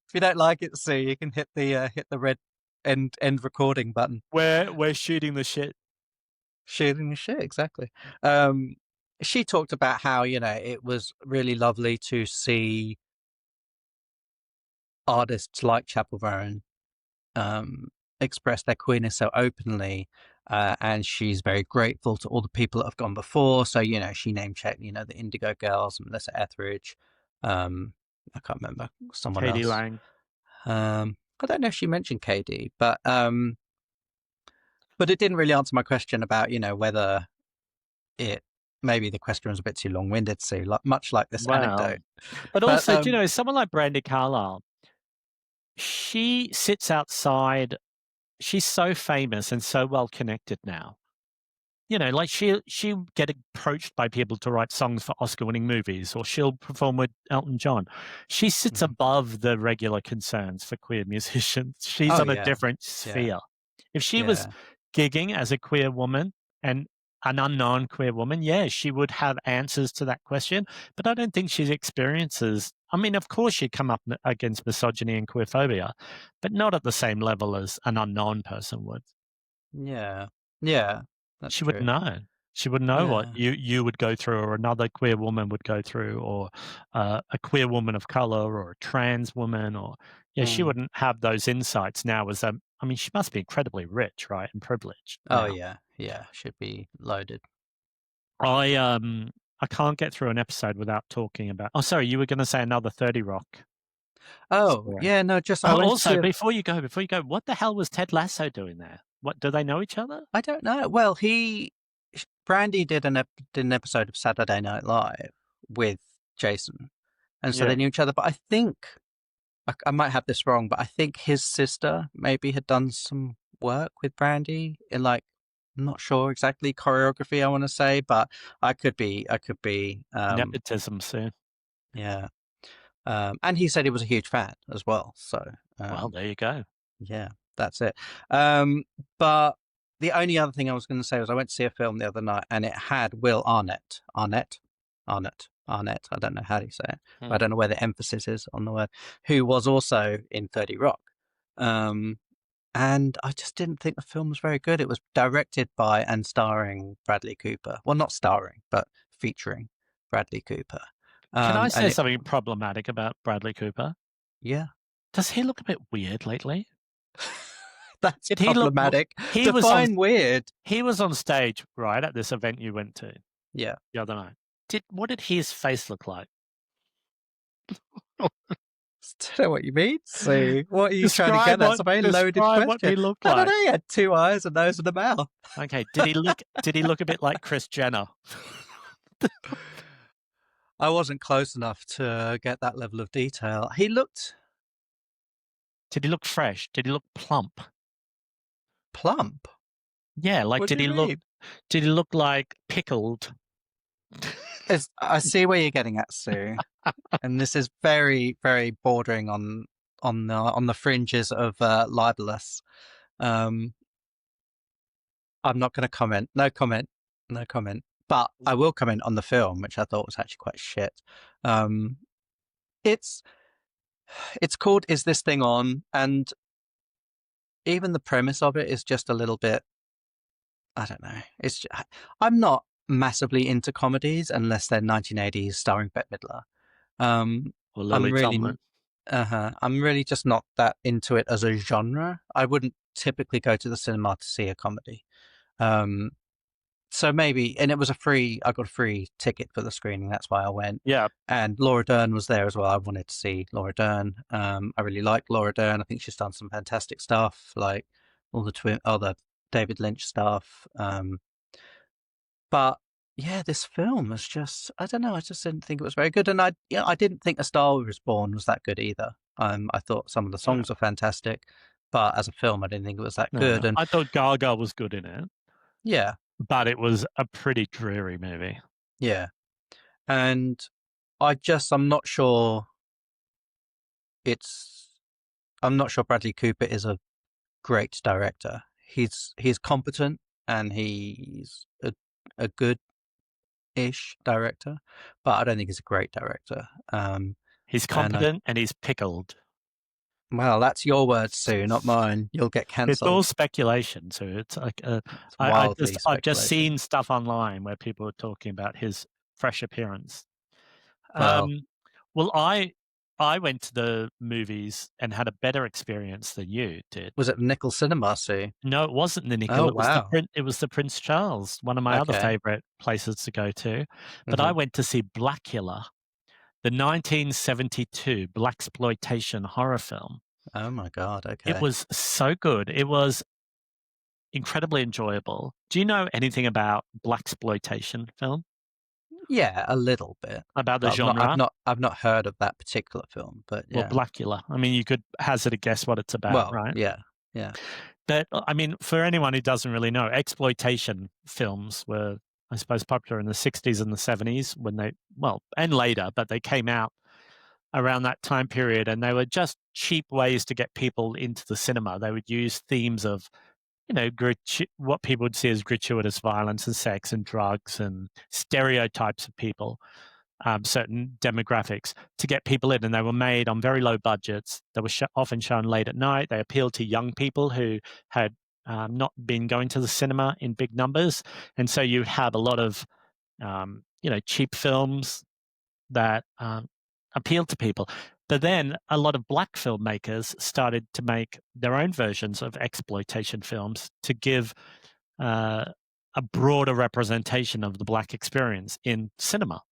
if you don't like it, Sue, you can hit the red end recording button. we're shooting the shit. Shooting the shit, exactly. Um, she talked about how it was really lovely to see artists like Chapel Varun, expressed their queerness so openly, and she's very grateful to all the people that have gone before. So she name checked the Indigo Girls, Melissa Etheridge. I can't remember someone Katie else. Lang. I don't know if she mentioned KD, but it didn't really answer my question about whether it maybe the question was a bit too long-winded, so much like this Well, anecdote. but But also, someone like Brandi Carlile, she sits outside. She's so famous and so well connected now. Like she'll get approached by people to write songs for Oscar-winning movies, or she'll perform with Elton John. She sits above the regular concerns for queer musicians. She's oh on a yeah, different yeah, sphere. If she was yeah, gigging as a queer woman and an unknown queer woman, yeah, she would have answers to that question. But I don't think she experiences. I mean, of course, she'd come up against misogyny and queerphobia, but not at the same level as an unknown person would. yeah, yeah. That's She would true. know. She would know what Yeah. you would go through, or another queer woman would go through, or a queer woman of color, or a trans woman, or she Mm. wouldn't have those insights now. I mean, she must be incredibly rich, right, and privileged Oh now. yeah, yeah. Should be loaded. I can't get through an episode without talking about. Oh, sorry, you were going to say another 30 Rock Oh story. yeah, no. Just I Oh, went to also, see. before you go, what the hell was Ted Lasso doing there? What, do they know each other? I don't know. Well, Brandi did did an episode of Saturday Night Live with Jason, and so Yeah, they knew each other. But I think I might have this wrong, but I think his sister maybe had done some work with Brandi in I'm not sure exactly choreography. I want to say, but I could be. nepotism soon. Yeah. And he said he was a huge fan as well. So Well, there you go. yeah, that's it. But the only other thing I was going to say was I went to see a film the other night, and it had Will Arnett. I don't know how to say it, but I don't know where the emphasis is on the word. Who was also in 30 Rock. And I just didn't think the film was very good. It was directed by and starring Bradley Cooper. Well, not starring, but featuring Bradley Cooper. Can I say And something problematic about Bradley Cooper? yeah, Does he look a bit weird lately? that's Did he look? problematic. He was on. Define weird. He was on stage, right, at this event you went to Yeah. the other night. What did his face look like? Don't know what you mean. So, what are you trying to Describe get? That's a very loaded describe what question. he looked I don't like. know. He had 2 eyes, a nose, and a mouth. Okay, did he look a bit like Kris Jenner? I wasn't close enough to get that level of detail. He looked Did he look fresh? Did he look plump? plump. Yeah, like What do you mean? did he look like pickled? I see where you're getting at, Sue, and this is very, very bordering on the fringes of libelous. I'm not going to comment. No comment. No comment. But I will comment on the film, which I thought was actually quite shit. It's called "Is This Thing On?" and even the premise of it is just a little bit. I don't know. I'm not massively into comedies unless they're 1980s starring Bette Midler. Or I'm Lily really, Tomlin? I'm really just not that into it as a genre. I wouldn't typically go to the cinema to see a comedy. So maybe, and it was I got a free ticket for the screening. That's why I went. Yeah. And Laura Dern was there as well. I wanted to see Laura Dern. I really like Laura Dern. I think she's done some fantastic stuff, like all the David Lynch stuff. But yeah, this film was just, I don't know. I just didn't think it was very good. And I didn't think A Star Was Born was that good either. I thought some of the songs were fantastic, but as a film, I didn't think it was that good. No, And I thought Gaga was good in it, yeah, but it was a pretty dreary movie. yeah. And I'm not sure I'm not sure Bradley Cooper is a great director. He's competent and he's a good-ish director, but I don't think he's a great director. He's competent and he's pickled. Well, that's your words, Sue, not mine. You'll get It's cancelled. all speculation, so it's like Wildly I've just speculation. seen stuff online where people are talking about his fresh appearance. Well, Well, I went to the movies and had a better experience than you did. Was it Nickel Cinema, Sue? No, it wasn't the Nickel. Oh, wow. It was the Prince Charles, one of my other Okay. favorite places to go to. But I Mhm. went to see Blacula, the 1972 Blaxploitation horror film. Oh my god, It okay. was so good. It was incredibly enjoyable. Do you know anything about Blaxploitation film? Yeah, a little bit, About the but genre? I've not heard of that particular film, but Well, yeah. Blacula. I mean, you could hazard a guess what it's about, Well, right? yeah, yeah. But, I mean, for anyone who doesn't really know, exploitation films were, I suppose, popular in the 60s and the 70s when they well, and later, but they came out around that time period, and they were just cheap ways to get people into the cinema. They would use themes of, what people would see as gratuitous violence and sex and drugs and stereotypes of people, certain demographics to get people in, and they were made on very low budgets. They were often shown late at night. They appealed to young people who had not been going to the cinema in big numbers, and so you have a lot of cheap films that appealed to people. But then a lot of black filmmakers started to make their own versions of exploitation films to give uh, a broader representation of the black experience in cinema.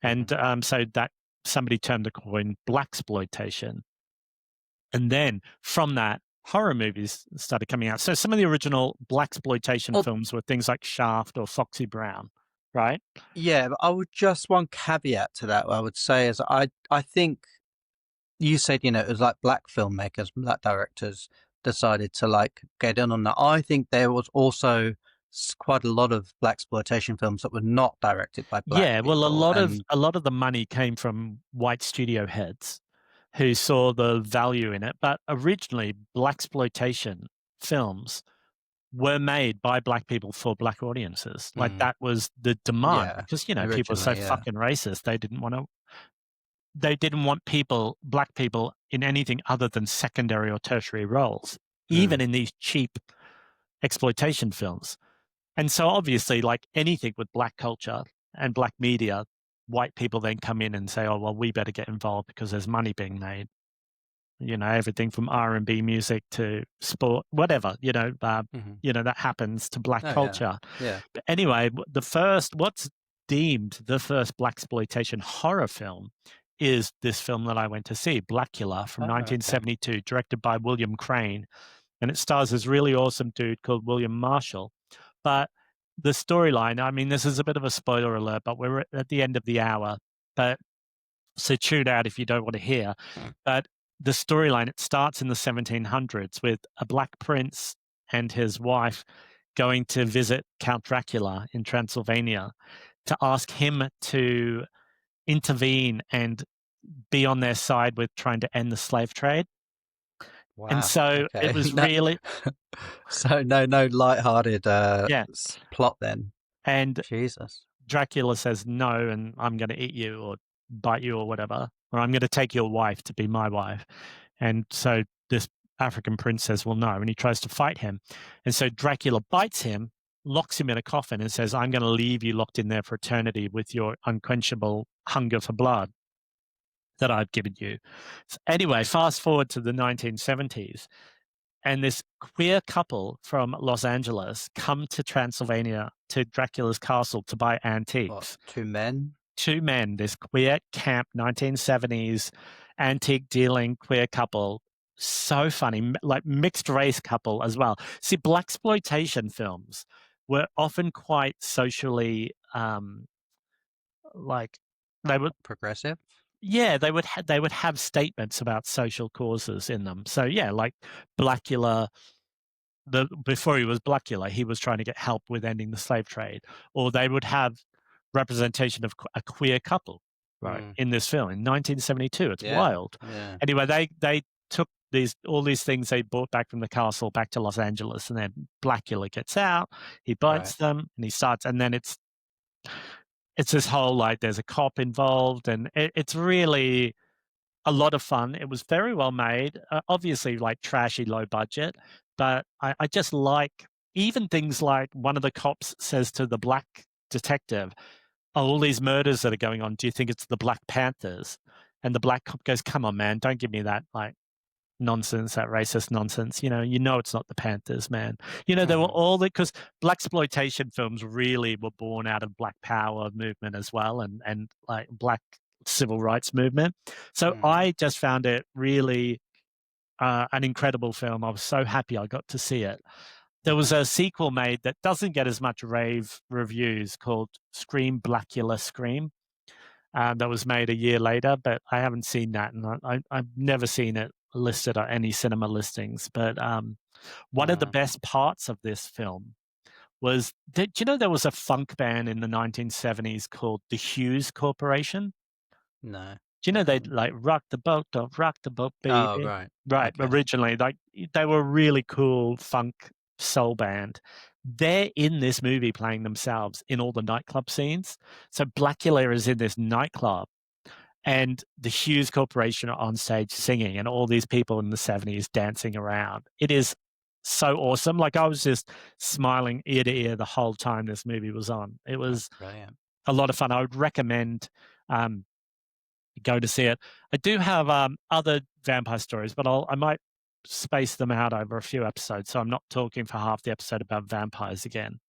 And Mhm. so that somebody termed the coin blaxploitation. And then from that, horror movies started coming out. So some of the original blaxploitation Well, films were things like Shaft or Foxy Brown, right? yeah, but I would just one caveat to that, I would say is I think you said, it was like black filmmakers, black directors decided to like get in on that. I think there was also quite a lot of black exploitation films that were not directed by black Yeah, well, people, and a lot of the money came from white studio heads who saw the value in it. But originally, blaxploitation films were made by black people for black audiences. Like mm, that was the demand yeah, because people are so originally, yeah, fucking racist. They didn't want black people in anything other than secondary or tertiary roles, even mm, in these cheap exploitation films. And so obviously, like anything with black culture and black media, white people then come in and say, "Oh, well, we better get involved because there's money being made." Everything from R&B music to sport, whatever. hmm That happens to black oh yeah, culture. yeah, But anyway, what's deemed the first blaxploitation horror film is this film that I went to see, Blacula from oh okay, 1972, directed by William Crane, and it stars this really awesome dude called William Marshall. But the storyline, I mean, this is a bit of a spoiler alert, but we're at the end of the hour. But so tune out if you don't want to hear. mm. But the storyline, it starts in the 1700s with a black prince and his wife going to visit Count Dracula in Transylvania to ask him to intervene and be on their side with trying to end the slave trade. And Wow, so it okay, was no, really, so no light-hearted yeah. plot then, And Jesus, Dracula says no, and I'm going to eat you or bite you or whatever, or I'm going to take your wife to be my wife. And so this African prince says, well, no. And he tries to fight him. And so Dracula bites him, locks him in a coffin, and says, I'm going to leave you locked in there for eternity with your unquenchable hunger for blood that I've given you. So anyway, fast forward to the 1970s, and this queer couple from Los Angeles come to Transylvania to Dracula's castle to buy what, antiques. two men? Two men, this queer camp 1970s antique dealing queer couple, so funny, like mixed race couple as well. See, blaxploitation films were often quite socially like they would Progressive? yeah, they would have statements about social causes in them. So yeah, like Blacula, before he was Blacula, he was trying to get help with ending the slave trade, or they would have representation of a queer couple, right, Mm, in this film in 1972. It's yeah, wild. yeah, Anyway, they took all these things they brought back from the castle back to Los Angeles, and then Blacula gets out, he right. bites them, and he starts, and then it's this whole like there's a cop involved, and it's really a lot of fun. It was very well made, obviously like trashy, low budget, but I just like even things like one of the cops says to the black detective, "Oh, all these murders that are going on, do you think it's the Black Panthers?" And the black cop goes, "Come on, man, don't give me that like nonsense, that racist nonsense. You know it's not the Panthers, man." There were all the because Blaxploitation films really were born out of Black Power movement as well, and like Black civil rights movement. So I just found it really an incredible film. I was so happy I got to see it. There was a sequel made that doesn't get as much rave reviews called Scream Blacula Scream. That was made a year later, but I haven't seen that, and I've never seen it listed at any cinema listings. But one of the best parts of this film was that, do you know there was a funk band in the 1970s called the Hughes Corporation? No. Do you know they'd like rock the boat, don't rock the boat, Oh, baby? right. Right, Okay. originally, like they were a really cool funk soul band. They're in this movie playing themselves in all the nightclub scenes. So Blacula is in this nightclub and the Hughes Corporation are on stage singing and all these people in the 70s dancing around. It is so awesome. Like I was just smiling ear to ear the whole time this movie was on. It was Brilliant. a lot of fun. I would recommend go to see it. I do have other vampire stories, but I might space them out over a few episodes, so I'm not talking for half the episode about vampires again.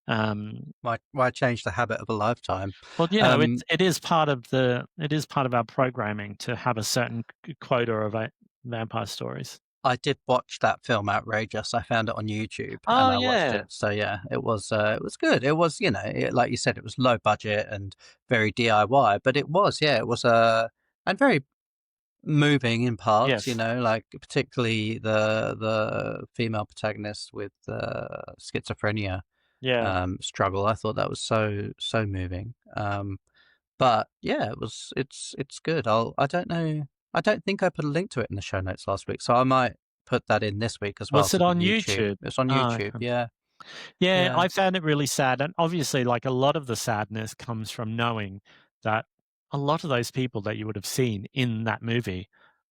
Why change the habit of a lifetime? Well, it is part of our programming to have a certain quota of vampire stories. I did watch that film, Outrageous. I found it on YouTube Oh and I watched yeah, it. So yeah, it was good. It was, like you said, it was low budget and very DIY, but it was, and very moving in parts, yes, like particularly the female protagonist with schizophrenia yeah. struggle. I thought that was so moving. But yeah, it's good. I don't know. I don't think I put a link to it in the show notes last week, so I might put that in this week as well Was to it the on YouTube. YouTube? It's on Oh, YouTube. okay. Yeah, Yeah, yeah, I found it really sad, and obviously, like a lot of the sadness comes from knowing that a lot of those people that you would have seen in that movie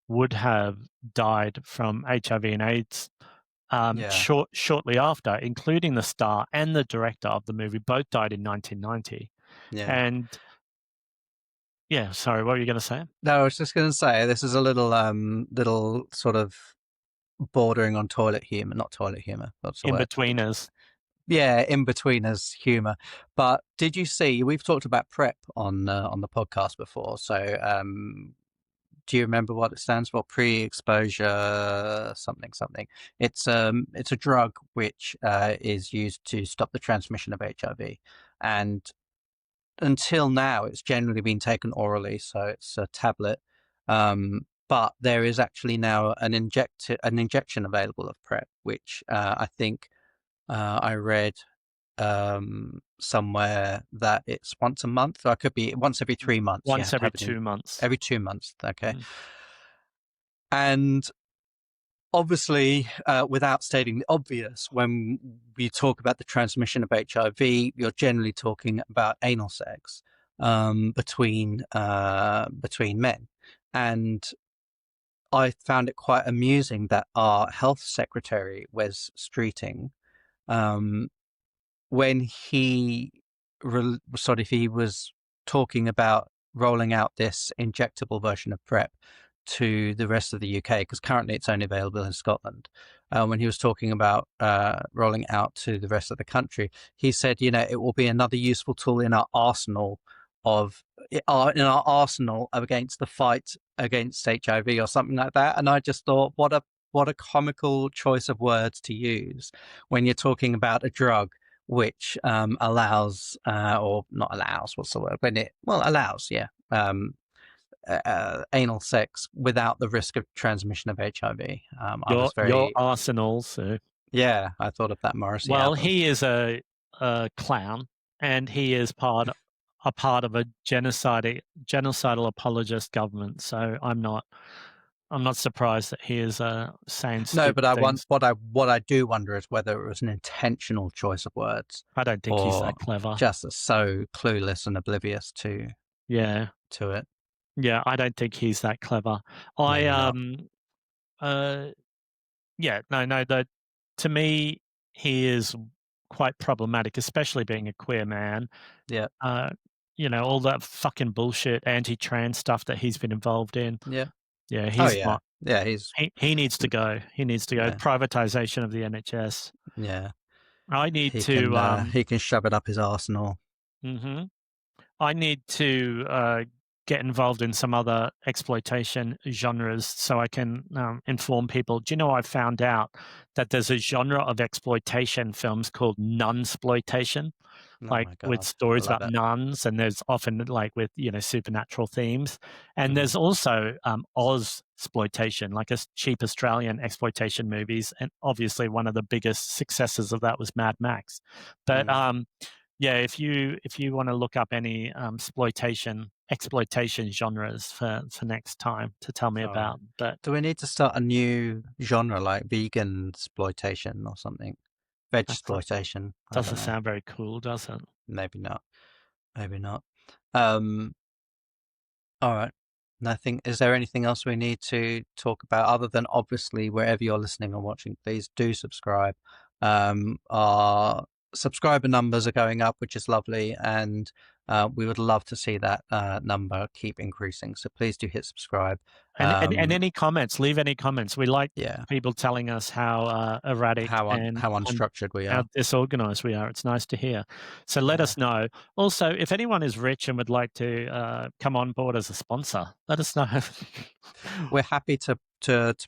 would have died from HIV and AIDS yeah, shortly after, including the star and the director of the movie. Both died in 1990. yeah. And yeah, sorry, what were you going to say? No, I was just going to say this is a little sort of bordering on toilet humor, not toilet humor. That's the word. Inbetweeners. Yeah, Inbetweeners humor. But did you see? We've talked about PrEP on the podcast before. So, do you remember what it stands for? Pre-exposure something something. It's a drug which is used to stop the transmission of HIV, and until now, it's generally been taken orally, so it's a tablet. But there is actually now an injection available of PrEP, which I think I read somewhere that it's once a month. Or it could be once every 3 months. You Once have to every have it in 2 months. every 2 months. Okay, Mm. and obviously, without stating the obvious, when we talk about the transmission of HIV, you're generally talking about anal sex between men, and I found it quite amusing that our health secretary, Wes Streeting, um, when he was talking about rolling out this injectable version of PrEP to the rest of the UK, because currently it's only available in Scotland. When he was talking about rolling out to the rest of the country, he said, it will be another useful tool in our arsenal against the fight against HIV or something like that. And I just thought, what a comical choice of words to use when you're talking about a drug which allows, or not allows, what's the word? Allows, yeah, anal sex without the risk of transmission of HIV. I was Your very, arsenals. yeah, I thought of that Morrissey Well, album. he is a clown, and he is a part of a genocidal apologist government. So I'm not surprised that he is saying No, stupid but things. what I do wonder is whether it was an intentional choice of words, I don't think he's or that clever. just so clueless and oblivious Yeah, to it. yeah, I don't think he's that clever. I Maybe not. uh yeah, no, that to me he is quite problematic, especially being a queer man. Yeah. Uh, all that fucking bullshit anti-trans stuff that he's been involved in. Yeah. Yeah, Oh he's yeah. not. Yeah. He's He needs to go. He needs to go. yeah. Privatization of the NHS. Yeah. I need to. He can shove it up his arsenal. Mhm. I need to get involved in some other exploitation genres so I can inform people. Do you know, I found out that there's a genre of exploitation films called nunsploitation, Oh like my with god, I stories love about it. nuns, and there's often like with supernatural themes. And Mm. there's also Ozploitation, like cheap Australian exploitation movies, and obviously one of the biggest successes of that was Mad Max. But Mm. yeah, if you want to look up any exploitation genres for next time to tell me All right. about, but Do we need to start a new genre like vegan exploitation or something? Veg that do- exploitation? I don't doesn't know. sound very cool, does it? Maybe not. Maybe not. Um, all right. Nothing. Is there anything else we need to talk about other than obviously wherever you're listening or watching, please do subscribe. Our subscriber numbers are going up, which is lovely, and we would love to see that number keep increasing. So please do hit subscribe. And any comments, leave any comments. We like Yeah, people telling us how erratic and how unstructured we how are. disorganized we are. It's nice to hear. So let Yeah. us know. Also, if anyone is rich and would like to come on board as a sponsor, let us know. We're happy to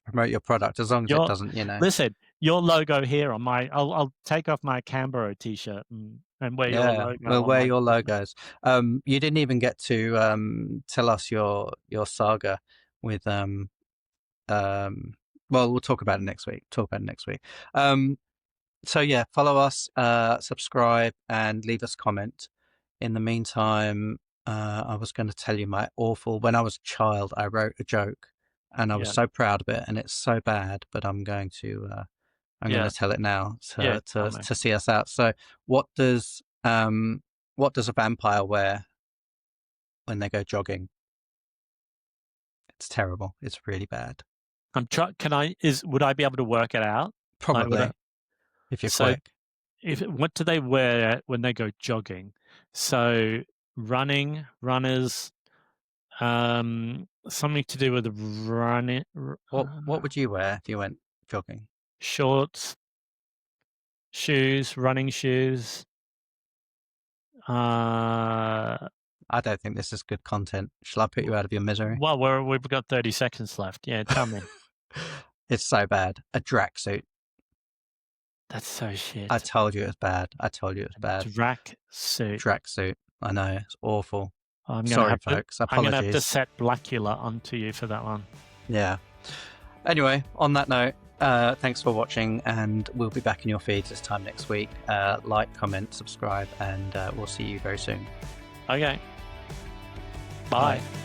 promote your product as long as it Your doesn't, Listen, your logo here on my I'll take off my Canberra t-shirt and wear your Yeah, logo we'll on wear my your t-shirt. logos. You didn't even get to tell us your saga with well, we'll talk about it next week. Talk about it next week. So yeah, follow us, subscribe, and leave us a comment. In the meantime, I was going to tell you my awful. When I was a child, I wrote a joke, and I was Yeah. so proud of it, and it's so bad, but I'm going Yeah. to tell it now Yeah, tell me. to see us out. So, what does a vampire wear when they go jogging? It's terrible. It's really bad. Would I be able to work it out? Like, would I, Probably if you're so quick. what do they wear when they go jogging? So runners, something to do with running, What would you wear if you went jogging? shorts, shoes, running shoes. I don't think this is good content. Shall I put you out of your misery? Well, we've got 30 seconds left. Yeah, tell me. It's so bad. A track suit. That's so shit. I told you it was bad. I told you it was bad. Track suit. Track suit. I know it's awful. I'm gonna Sorry, have folks. to. I'm gonna have to Apologies. set Blacula onto you for that one. Yeah. Anyway, on that note, thanks for watching, and we'll be back in your feeds this time next week. Like, comment, subscribe, and we'll see you very soon. Okay. Bye. Bye.